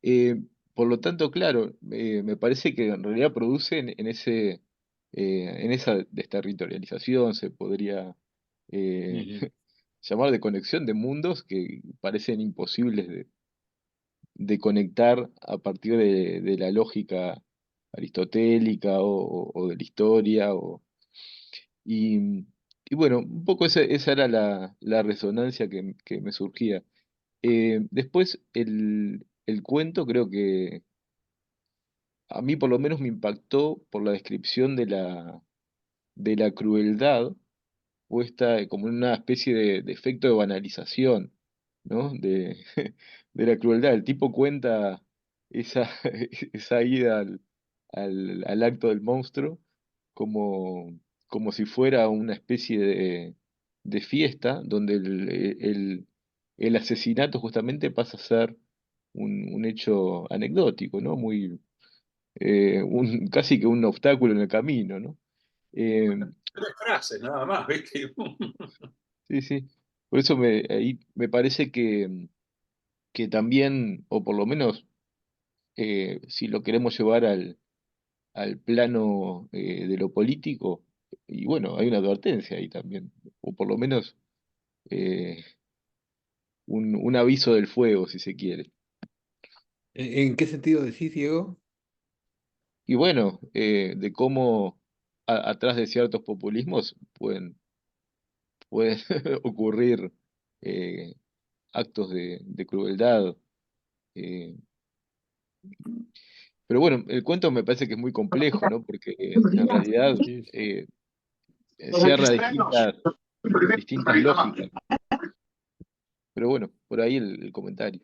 Eh, por lo tanto, claro, me parece que en realidad producen en esa desterritorialización, se podría eh, Uh -huh. llamar de conexión de mundos que parecen imposibles de conectar a partir de la lógica aristotélica o de la historia. Y, y bueno, un poco esa era la resonancia que me surgía. Después, el cuento creo que a mí por lo menos me impactó por la descripción de la crueldad puesta como en una especie de efecto de banalización, ¿no? De la crueldad. El tipo cuenta esa, esa ida al acto del monstruo como, como si fuera una especie de fiesta donde el asesinato justamente pasa a ser un hecho anecdótico, ¿no? Muy, casi que un obstáculo en el camino, ¿no? Eh, 3 frases nada más, ¿viste? sí, sí. Por eso ahí me parece que también, o por lo menos si lo queremos llevar al plano de lo político, y bueno, hay una advertencia ahí también, o por lo menos eh, un aviso del fuego, si se quiere. ¿En qué sentido decís, Diego? Y bueno, de cómo atrás de ciertos populismos pueden ocurrir eh, actos de crueldad. eh, pero bueno, el cuento me parece que es muy complejo, ¿no? Porque en realidad Sí. eh, encierra distintas lógicas. Pero bueno, por ahí el comentario.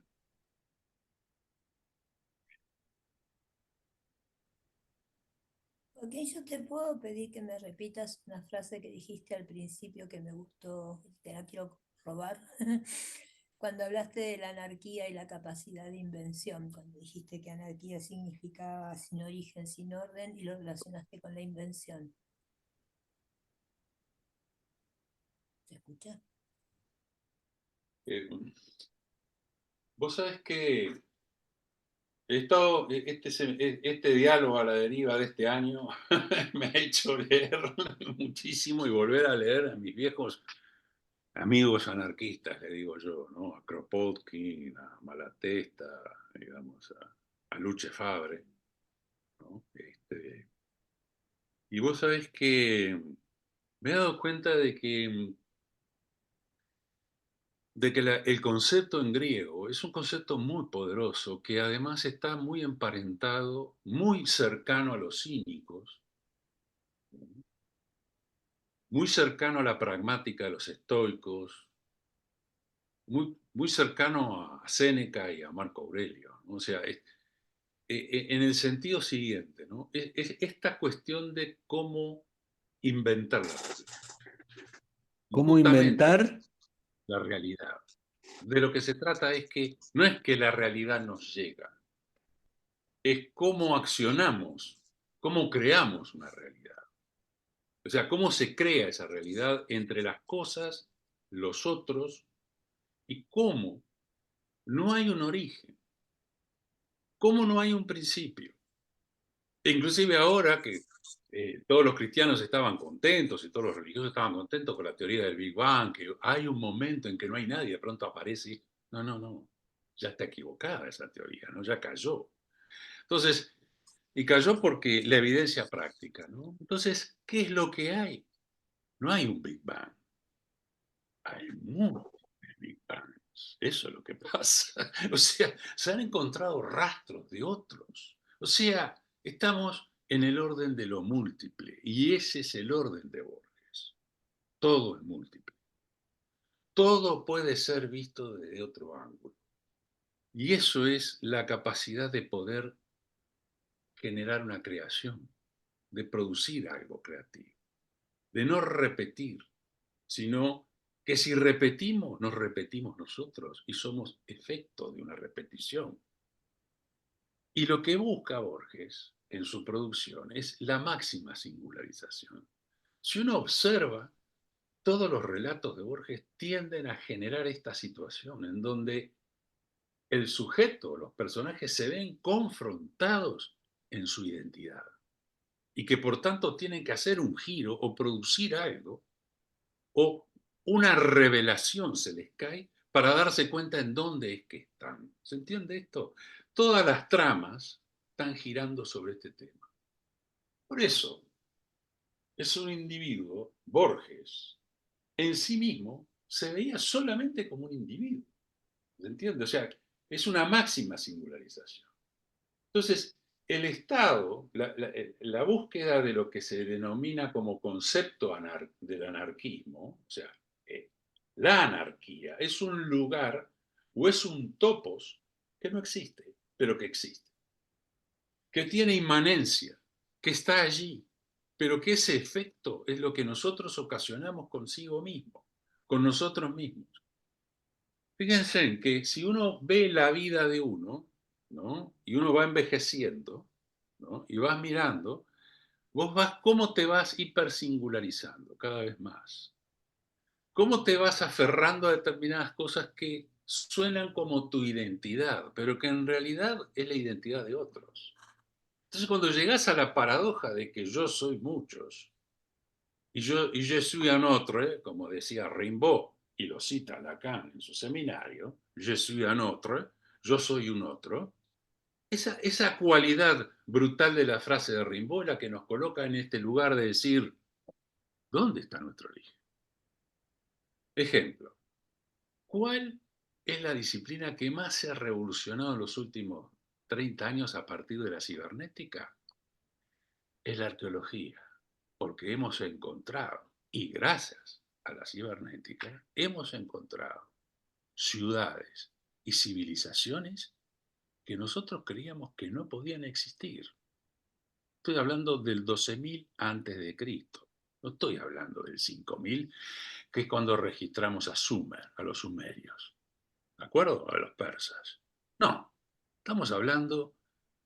Ok, yo te puedo pedir que me repitas una frase que dijiste al principio que me gustó, te la quiero robar. Cuando hablaste de la anarquía y la capacidad de invención, cuando dijiste que anarquía significaba sin origen, sin orden, y lo relacionaste con la invención. ¿Se escucha? Eh, Vos sabés que he estado, este diálogo a la deriva de este año me ha hecho leer muchísimo y volver a leer a mis viejos amigos anarquistas, le digo yo, ¿no? A Kropotkin, a Malatesta, digamos, a Luce Fabre, ¿no? Y vos sabés que me he dado cuenta de que el concepto en griego es un concepto muy poderoso que además está muy emparentado, muy cercano a los cínicos, muy cercano a la pragmática de los estoicos, muy cercano a Séneca y a Marco Aurelio, ¿no? O sea, en el sentido siguiente, ¿no? Es esta cuestión de cómo inventar la realidad. Y ¿Cómo justamente inventar? la realidad. De lo que se trata es que no es que la realidad nos llega, es cómo accionamos, cómo creamos una realidad. O sea, cómo se crea esa realidad entre las cosas, los otros, y cómo no hay un origen, cómo no hay un principio. E inclusive ahora que todos los cristianos estaban contentos y todos los religiosos estaban contentos con la teoría del Big Bang, que hay un momento en que no hay nadie, de pronto aparece. No, ya está equivocada esa teoría, ¿no? Ya cayó. Entonces, y cayó porque la evidencia práctica, ¿no? Entonces, ¿qué es lo que hay? No hay un Big Bang, hay múltiples Big Bangs. Eso es lo que pasa. O sea, se han encontrado rastros de otros. O sea, estamos en el orden de lo múltiple y ese es el orden de Borges. Todo es múltiple. Todo puede ser visto desde otro ángulo. Y eso es la capacidad de poder generar una creación, de producir algo creativo, de no repetir, sino que si repetimos, nos repetimos nosotros y somos efecto de una repetición. Y lo que busca Borges en su producción es la máxima singularización. Si uno observa, todos los relatos de Borges tienden a generar esta situación en donde el sujeto, los personajes se ven confrontados en su identidad y que por tanto tienen que hacer un giro o producir algo o una revelación se les cae para darse cuenta en dónde es que están. ¿Se entiende esto? Todas las tramas están girando sobre este tema. Por eso es un individuo, Borges, en sí mismo se veía solamente como un individuo. ¿Se entiende? O sea, es una máxima singularización. Entonces, el Estado, la búsqueda de lo que se denomina como concepto del anarquismo, o sea, la anarquía, es un lugar o es un topos que no existe, pero que existe, que tiene inmanencia, que está allí, pero que ese efecto es lo que nosotros ocasionamos consigo mismo, con nosotros mismos. Fíjense en que si uno ve la vida de uno, ¿no? Y uno va envejeciendo, ¿no? Y vas mirando, cómo te vas hipersingularizando cada vez más. Cómo te vas aferrando a determinadas cosas que suenan como tu identidad, pero que en realidad es la identidad de otros. Entonces cuando llegas a la paradoja de que yo soy muchos, y je suis un autre, como decía Rimbaud, y lo cita Lacan en su seminario, je suis un autre, yo soy un otro, esa cualidad brutal de la frase de Rimbaud es la que nos coloca en este lugar de decir, ¿dónde está nuestro origen? Ejemplo, ¿cuál es la disciplina que más se ha revolucionado en los últimos 30 años a partir de la cibernética? Es la arqueología, porque hemos encontrado, y gracias a la cibernética, hemos encontrado ciudades y civilizaciones que nosotros creíamos que no podían existir. Estoy hablando del 12.000 antes de Cristo. No estoy hablando del 5.000, que es cuando registramos a Sumer, a los sumerios. ¿De acuerdo? A los persas. No, estamos hablando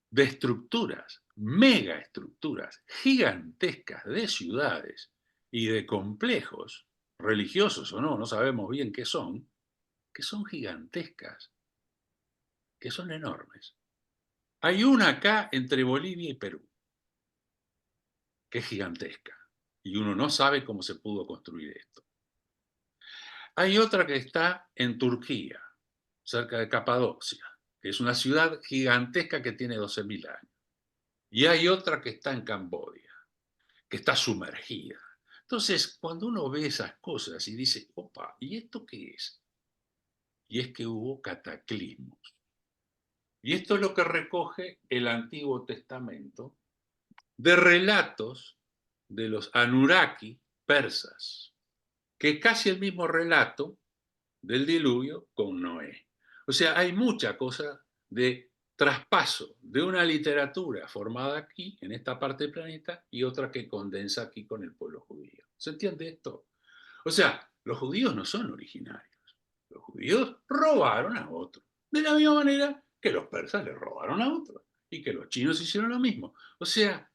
de estructuras, megaestructuras gigantescas de ciudades y de complejos, religiosos o no, no sabemos bien qué son, que son gigantescas, que son enormes. Hay una acá entre Bolivia y Perú, que es gigantesca, y uno no sabe cómo se pudo construir esto. Hay otra que está en Turquía, cerca de Capadocia, que es una ciudad gigantesca que tiene 12.000 años. Y hay otra que está en Camboya, que está sumergida. Entonces, cuando uno ve esas cosas y dice, opa, ¿y esto qué es? Y es que hubo cataclismos. Y esto es lo que recoge el Antiguo Testamento de relatos de los Anunnaki, persas, que es casi el mismo relato del diluvio con Noé. O sea, hay mucha cosa de traspaso de una literatura formada aquí, en esta parte del planeta, y otra que condensa aquí con el pueblo judío. ¿Se entiende esto? O sea, los judíos no son originarios. Los judíos robaron a otros, de la misma manera que los persas le robaron a otros y que los chinos hicieron lo mismo. O sea,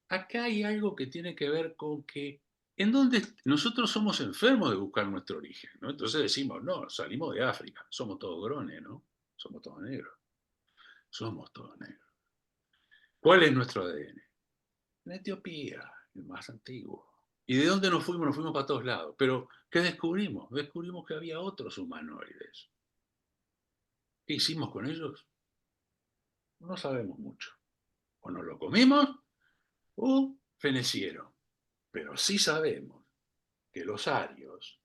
acá hay algo que tiene que ver con que en donde nosotros somos enfermos de buscar nuestro origen, ¿no? Entonces decimos, no, salimos de África, somos todos grones, ¿no? Somos todos negros. Somos todos negros. ¿Cuál es nuestro ADN? En Etiopía, el más antiguo. ¿Y de dónde nos fuimos? Nos fuimos para todos lados. Pero, ¿qué descubrimos? Descubrimos que había otros humanoides. ¿Qué hicimos con ellos? No sabemos mucho. O nos lo comimos o fenecieron. Pero sí sabemos que los arios,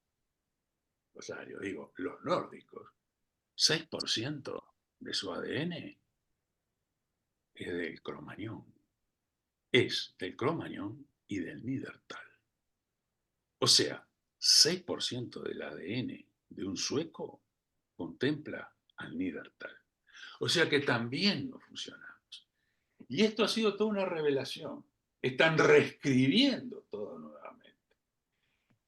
digo, los nórdicos, 6% de su ADN es del cromañón. Es del cromañón y del Neandertal. O sea, 6% del ADN de un sueco contempla al Neandertal. O sea que también no funcionamos. Y esto ha sido toda una revelación. Están reescribiendo todo nuevamente.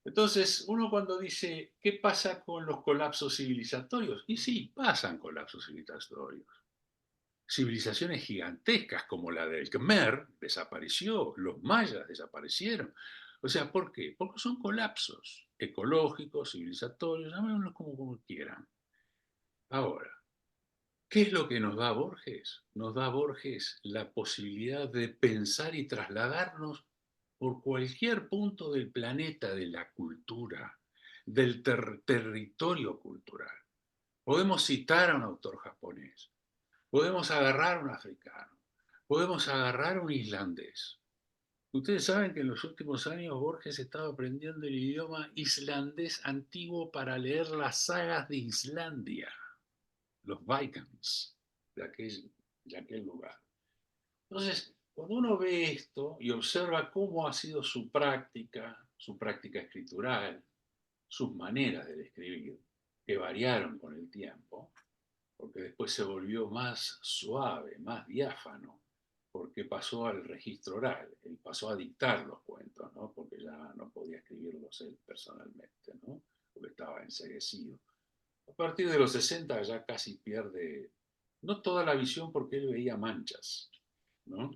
Entonces, uno cuando dice, ¿qué pasa con los colapsos civilizatorios? Y sí, pasan colapsos civilizatorios. Civilizaciones gigantescas como la del Khmer desapareció, los mayas desaparecieron. O sea, ¿por qué? Porque son colapsos ecológicos, civilizatorios, llámenlos como quieran. Ahora, ¿qué es lo que nos da Borges? Nos da Borges la posibilidad de pensar y trasladarnos por cualquier punto del planeta, de la cultura, del territorio cultural. Podemos citar a un autor japonés, podemos agarrar a un africano, podemos agarrar a un islandés. Ustedes saben que en los últimos años Borges estaba aprendiendo el idioma islandés antiguo para leer las sagas de Islandia, los Vikings de aquel lugar. Entonces, cuando uno ve esto y observa cómo ha sido su práctica escritural, sus maneras de escribir, que variaron con el tiempo, porque después se volvió más suave, más diáfano, porque pasó al registro oral, él pasó a dictar los cuentos, ¿no? Porque ya no podía escribirlos él personalmente, ¿no? Porque estaba enceguecido. A partir de los 60 ya casi pierde, no toda la visión porque él veía manchas, ¿no?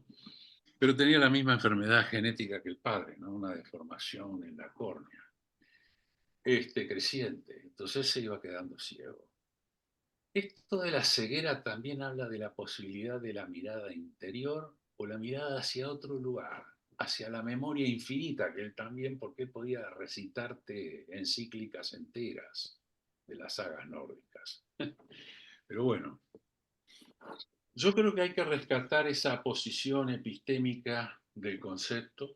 Pero tenía la misma enfermedad genética que el padre, ¿no? Una deformación en la córnea, creciente, entonces se iba quedando ciego. Esto de la ceguera también habla de la posibilidad de la mirada interior o la mirada hacia otro lugar, hacia la memoria infinita, que él también, porque él podía recitarte encíclicas enteras de las sagas nórdicas. Pero bueno, yo creo que hay que rescatar esa posición epistémica del concepto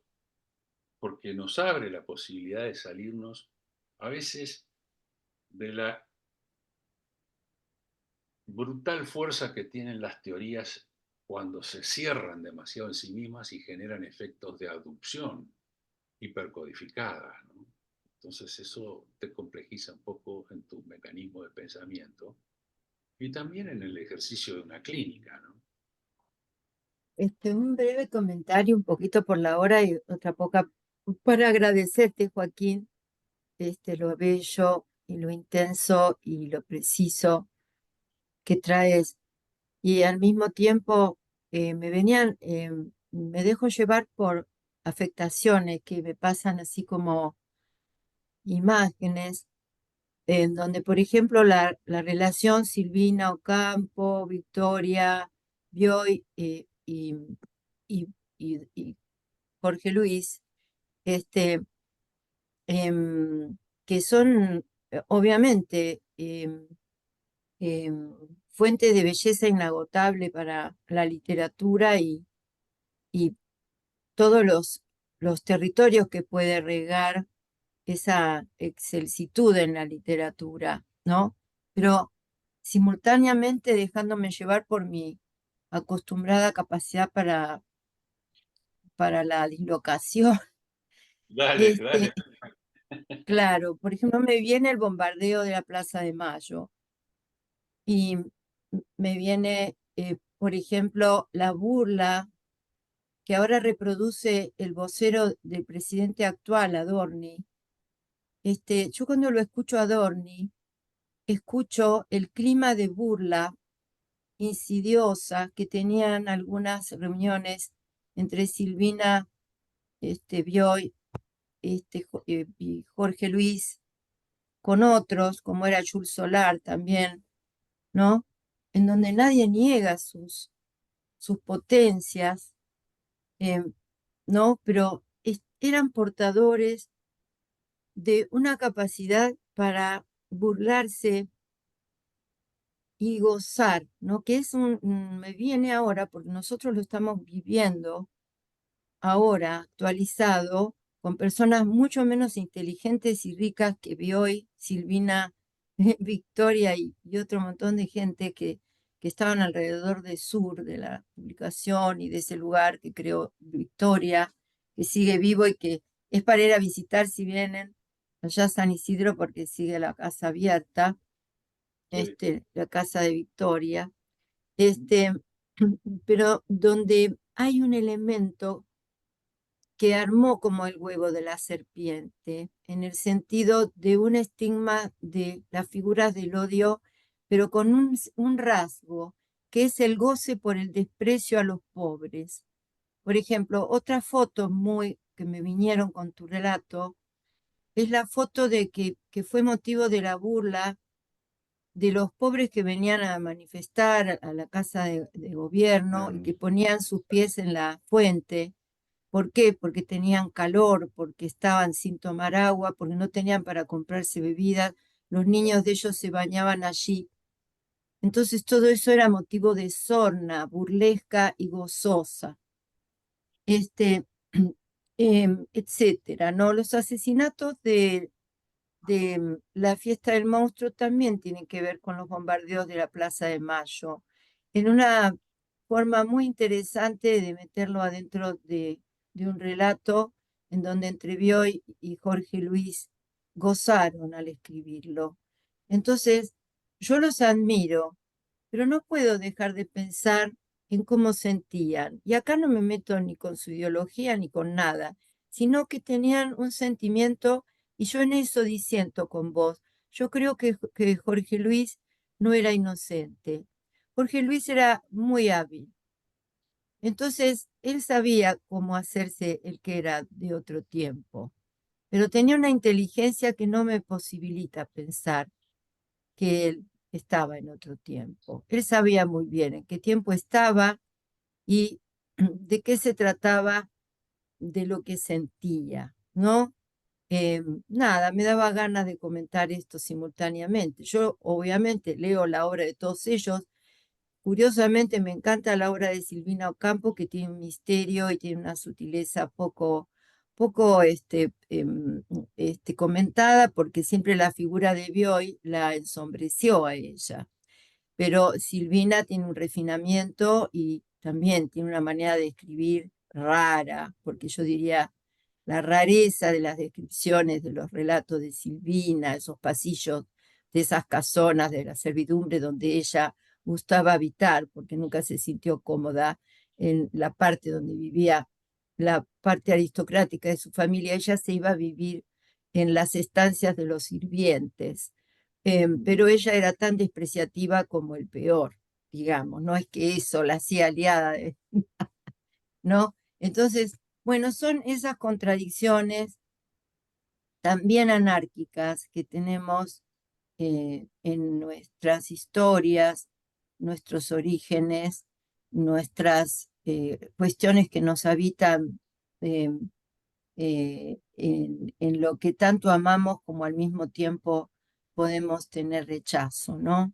porque nos abre la posibilidad de salirnos a veces de la brutal fuerza que tienen las teorías cuando se cierran demasiado en sí mismas y generan efectos de aducción hipercodificada, ¿no? Entonces eso te complejiza un poco en tu mecanismo de pensamiento y también en el ejercicio de una clínica, ¿no? Un breve comentario, un poquito por la hora y otra poca, para agradecerte, Joaquín, lo bello y lo intenso y lo preciso que traes. Y al mismo tiempo me dejo llevar por afectaciones que me pasan así como imágenes, en donde, por ejemplo, la relación Silvina Ocampo, Victoria, Bioy y, y Jorge Luis, este, que son obviamente fuente de belleza inagotable para la literatura y todos los territorios que puede regar esa excelsitud en la literatura, ¿no? Pero simultáneamente dejándome llevar por mi acostumbrada capacidad para la dislocación. Dale, dale. Claro, por ejemplo, me viene el bombardeo de la Plaza de Mayo y me viene, por ejemplo, la burla que ahora reproduce el vocero del presidente actual, Adorni. Yo cuando lo escucho a Adorni, escucho el clima de burla insidiosa que tenían algunas reuniones entre Silvina Bioy y Jorge Luis, con otros, como era Jules Solar también, ¿no? En donde nadie niega sus potencias, eh, ¿no? Pero eran portadores de una capacidad para burlarse y gozar, ¿no? Que es me viene ahora, porque nosotros lo estamos viviendo ahora, actualizado, con personas mucho menos inteligentes y ricas que Bioy, Silvina, Victoria y otro montón de gente que estaban alrededor de Sur, de la publicación y de ese lugar que creó Victoria, que sigue vivo y que es para ir a visitar si vienen allá a San Isidro porque sigue la casa abierta, Sí. la casa de Victoria, este, pero donde hay un elemento que armó como el huevo de la serpiente, en el sentido de un estigma de las figuras del odio, pero con un rasgo, que es el goce por el desprecio a los pobres. Por ejemplo, otra foto muy que me vinieron con tu relato es la foto de que fue motivo de la burla de los pobres que venían a manifestar a la casa de gobierno y que ponían sus pies en la fuente. ¿Por qué? Porque tenían calor, porque estaban sin tomar agua, porque no tenían para comprarse bebidas. Los niños de ellos se bañaban allí. Entonces todo eso era motivo de sorna, burlesca y gozosa. Etcétera, ¿no? Los asesinatos de la fiesta del monstruo también tienen que ver con los bombardeos de la Plaza de Mayo, en una forma muy interesante de meterlo adentro de un relato en donde entre Bioy y Jorge Luis gozaron al escribirlo. Entonces, yo los admiro, pero no puedo dejar de pensar en cómo sentían. Y acá no me meto ni con su ideología ni con nada, sino que tenían un sentimiento, y yo en eso disiento con vos. Yo creo que Jorge Luis no era inocente. Jorge Luis era muy hábil. Entonces, él sabía cómo hacerse el que era de otro tiempo, pero tenía una inteligencia que no me posibilita pensar que él estaba en otro tiempo. Él sabía muy bien en qué tiempo estaba y de qué se trataba, de lo que sentía, ¿no? Nada, me daba ganas de comentar esto simultáneamente. Yo obviamente leo la obra de todos ellos. Curiosamente me encanta la obra de Silvina Ocampo, que tiene un misterio y tiene una sutileza poco comentada, porque siempre la figura de Bioy la ensombreció a ella. Pero Silvina tiene un refinamiento y también tiene una manera de escribir rara, porque yo diría la rareza de las descripciones de los relatos de Silvina, esos pasillos de esas casonas de la servidumbre donde ella gustaba habitar, porque nunca se sintió cómoda en la parte donde vivía la parte aristocrática de su familia. Ella se iba a vivir en las estancias de los sirvientes, pero ella era tan despreciativa como el peor, digamos, no es que eso la hacía aliada, ¿no? Entonces, bueno, son esas contradicciones también anárquicas que tenemos en nuestras historias, nuestros orígenes, nuestras cuestiones que nos habitan eh, en lo que tanto amamos como al mismo tiempo podemos tener rechazo, ¿no?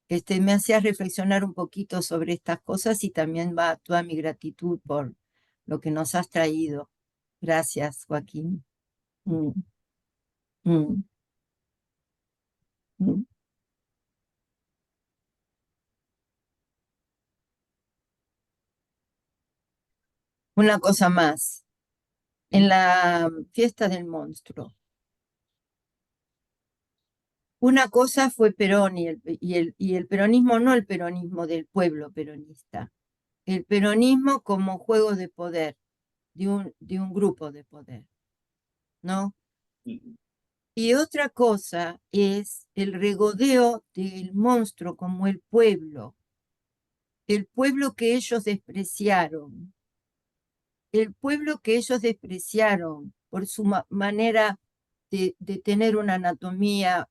Me hacía reflexionar un poquito sobre estas cosas y también va toda mi gratitud por lo que nos has traído. Gracias, Joaquín. Mm, mm, mm. Una cosa más. En la fiesta del monstruo, Una cosa fue Perón y el peronismo, no el peronismo del pueblo peronista, el peronismo como juego de poder, de un grupo de poder, ¿no? Ujú. Y otra cosa es el regodeo del monstruo como el pueblo que ellos despreciaron, por su manera de tener una anatomía,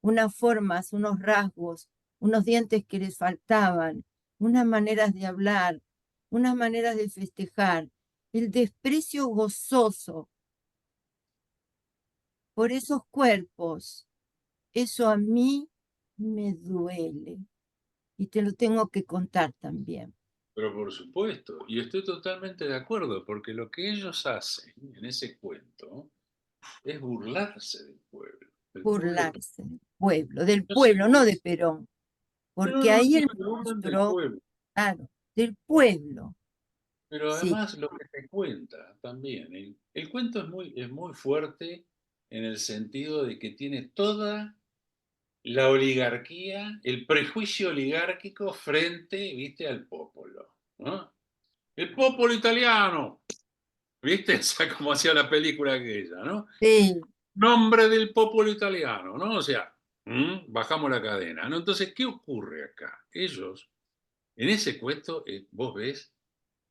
unas formas, unos rasgos, unos dientes que les faltaban, unas maneras de hablar, unas maneras de festejar, el desprecio gozoso por esos cuerpos. Eso a mí me duele y te lo tengo que contar también. Pero por supuesto, y estoy totalmente de acuerdo, porque lo que ellos hacen en ese cuento es burlarse del pueblo. Burlarse del No se pueblo, no de burlan, Perón, no, porque no, ahí no el se burlan del monstruo, pueblo. claro, del pueblo, Pero sí, además lo que te cuenta también, el cuento es muy fuerte en el sentido de que tiene toda la oligarquía, el prejuicio oligárquico frente, viste, al popolo, ¿no? El popolo italiano, viste, o sea, como hacía la película aquella, ¿no? sí, Nombre del popolo italiano, ¿no? O sea, bajamos la cadena, ¿no? Entonces, ¿qué ocurre acá? Ellos, en ese cuento, vos ves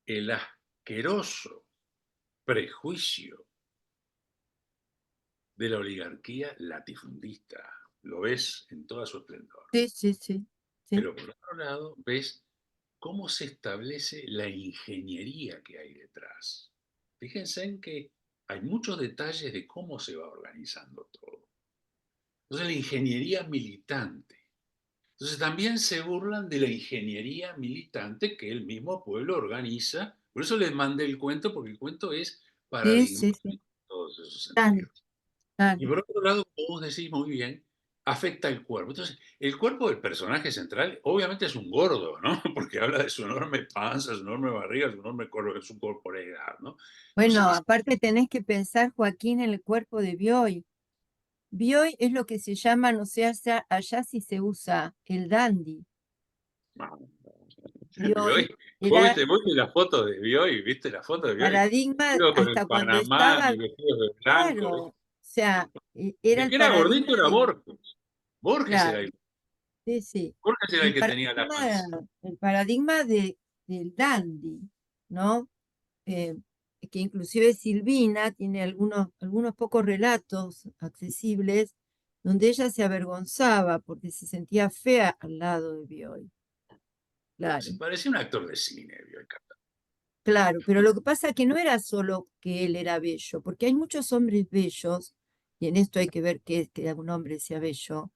el asqueroso prejuicio de la oligarquía latifundista. Lo ves en toda su esplendor. sí, sí, sí, sí, Pero por otro lado, ves cómo se establece la ingeniería que hay detrás. Fíjense en que hay muchos detalles de cómo se va organizando todo. Entonces, la ingeniería militante. Entonces, también se burlan de la ingeniería militante que el mismo pueblo organiza. Por eso les mandé el cuento, porque el cuento es sí, sí, sí, paradigmático en todos esos claro, sentidos. Y claro. por otro lado, como vos decís muy bien, afecta el cuerpo. Entonces, el cuerpo del personaje central obviamente es un gordo, ¿no? Porque habla de su enorme panza, su enorme barriga, su corporeidad, ¿no? Bueno, Entonces, aparte tenés que pensar, Joaquín, en el cuerpo de Bioy. Bioy es lo que se llama, no sé, allá sí se usa el dandy. Bioy Bioy, era vos viste la foto de Bioy, viste la foto el de Bioy, paradigma vestido con el hasta cuando Panamá estaba, y vestido de blanco. claro, o sea, era El el que era paradigma gordito era de, Borges. Borges era claro, sí, sí, el que tenía la panza. el paradigma del dandy, ¿no? Eh, que inclusive Silvina tiene algunos pocos relatos accesibles donde ella se avergonzaba porque se sentía fea al lado de Bioy. Se Claro, parecía un actor de cine, Bioy. claro, pero lo que pasa es que no era solo que él era bello, porque hay muchos hombres bellos, y en esto hay que ver que un hombre sea bello.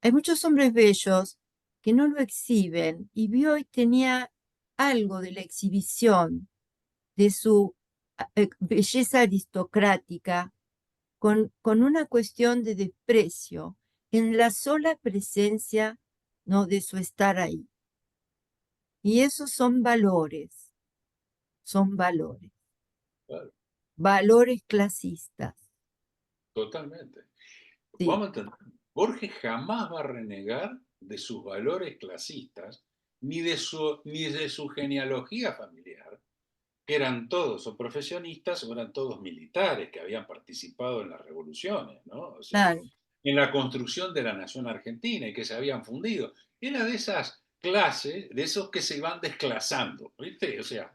Hay muchos hombres bellos que no lo exhiben, y Bioy tenía algo de la exhibición, de su belleza aristocrática, con una cuestión de desprecio en la sola presencia, ¿no?, de su estar ahí. Y esos son valores, Claro, valores clasistas, totalmente. sí, Vamos a entender, Borges jamás va a renegar de sus valores clasistas, ni de su genealogía familiar, que eran todos o profesionistas o eran todos militares que habían participado en las revoluciones, ¿no? O sea, claro, en la construcción de la nación argentina y que se habían fundido. Era de esas clases, de esos que se van desclasando, ¿viste? O sea,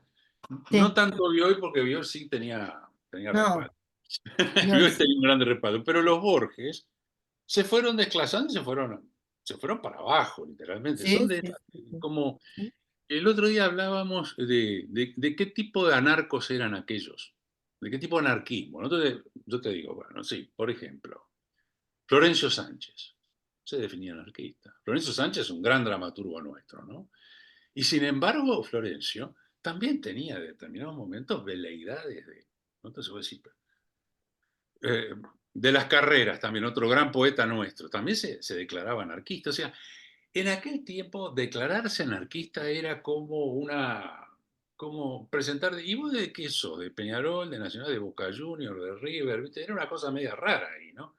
no sí, tanto Bioy, porque Bioy sí tenía no, respaldo. yo Bioy sí, tenía un gran respaldo, pero los Borges se fueron desclasando y se fueron para abajo, literalmente. Son sí, de sí, sí, sí, como sí, el otro día hablábamos de qué tipo de anarcos eran aquellos, de qué tipo de anarquismo, ¿no? Entonces, yo te digo, bueno, sí, por ejemplo, Florencio Sánchez se definía anarquista. Florencio Sánchez es un gran dramaturgo nuestro, ¿no? Y sin embargo, Florencio también tenía en determinados momentos veleidades de, ¿no? Entonces vos decís, de las carreras también, otro gran poeta nuestro, también se declaraba anarquista. O sea, en aquel tiempo declararse anarquista era como presentar, ¿y vos de qué sos? ¿De Peñarol, de Nacional, de Boca Juniors, de River? ¿Viste? Era una cosa media rara ahí, ¿no?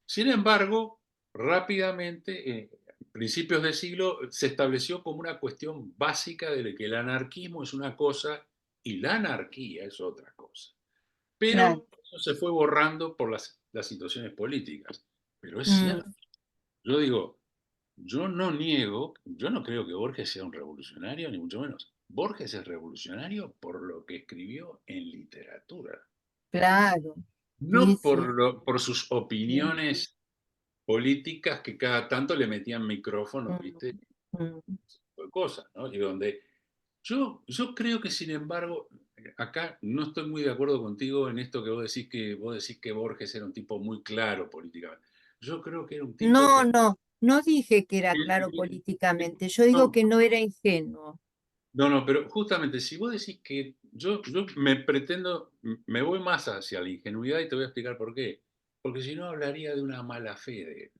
Sin embargo, rápidamente, principios de siglo, se estableció como una cuestión básica de que el anarquismo es una cosa y la anarquía es otra cosa. Pero Claro. eso se fue borrando por las situaciones políticas. Pero es Mm, cierto. Yo digo, yo no niego, yo no creo que Borges sea un revolucionario, ni mucho menos. Borges es revolucionario por lo que escribió en literatura, claro, sí, no sí. por sus opiniones políticas que cada tanto le metían micrófonos, ¿viste? Mm. De cosas, ¿no? Y donde yo creo que, sin embargo, acá no estoy muy de acuerdo contigo en esto que vos decís que Borges era un tipo muy claro políticamente. Yo creo que era un tipo No, que... no dije que era claro políticamente, yo digo No, que no era ingenuo. no, pero justamente si vos decís que yo me voy más hacia la ingenuidad y te voy a explicar por qué. Porque si no hablaría de una mala fe de él.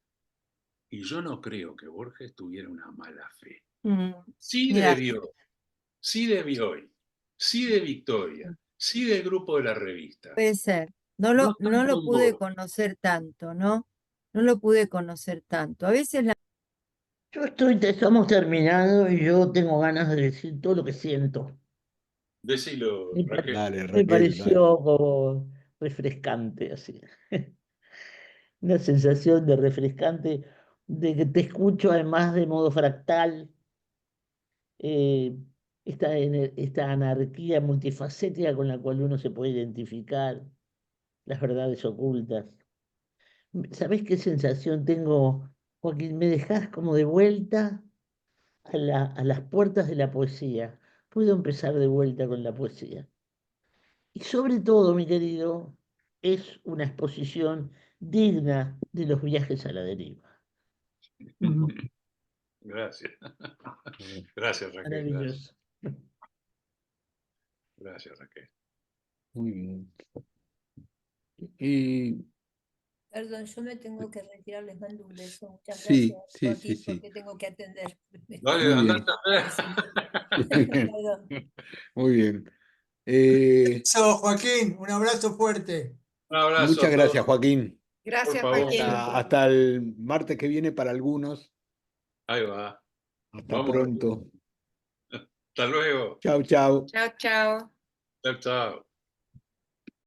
Y yo no creo que Borges tuviera una mala fe. Mm, Sí Mira, debió, sí de Bioy, sí de Victoria, sí del grupo de la revista. puede ser. No No están lo con pude Borges. conocer tanto, ¿no? No lo pude conocer tanto. A veces Estamos terminando y yo tengo ganas de decir todo lo que siento. Decilo, Me, Raquel. Dale, me Raquel, pareció dale. como refrescante, así. Una sensación de refrescante, de que te escucho además de modo fractal, eh, esta anarquía multifacética con la cual uno se puede identificar, las verdades ocultas. ¿Sabés qué sensación tengo, Joaquín? Me dejás como de vuelta a las puertas de la poesía. Puedo empezar de vuelta con la poesía. Y sobre todo, mi querido, es una exposición digna de los viajes a la deriva. Gracias. Gracias, Raquel. Gracias. Maravilloso. Gracias, Raquel. Muy bien. Y Perdón, yo me tengo que retirar, les mando un beso. Muchas sí, gracias, sí, Joaquín, sí, sí. porque tengo que atender. Dale, Muy bien. Muy bien. Perdón. Muy bien. Chao, Joaquín, un abrazo fuerte. Un abrazo Muchas a gracias, todos. Joaquín. Por gracias, favor. Joaquín. Hasta el martes que viene para algunos. Ahí va. Hasta Vamos. pronto. Hasta luego. Chau, chau. Chao, chao. Chao, chao.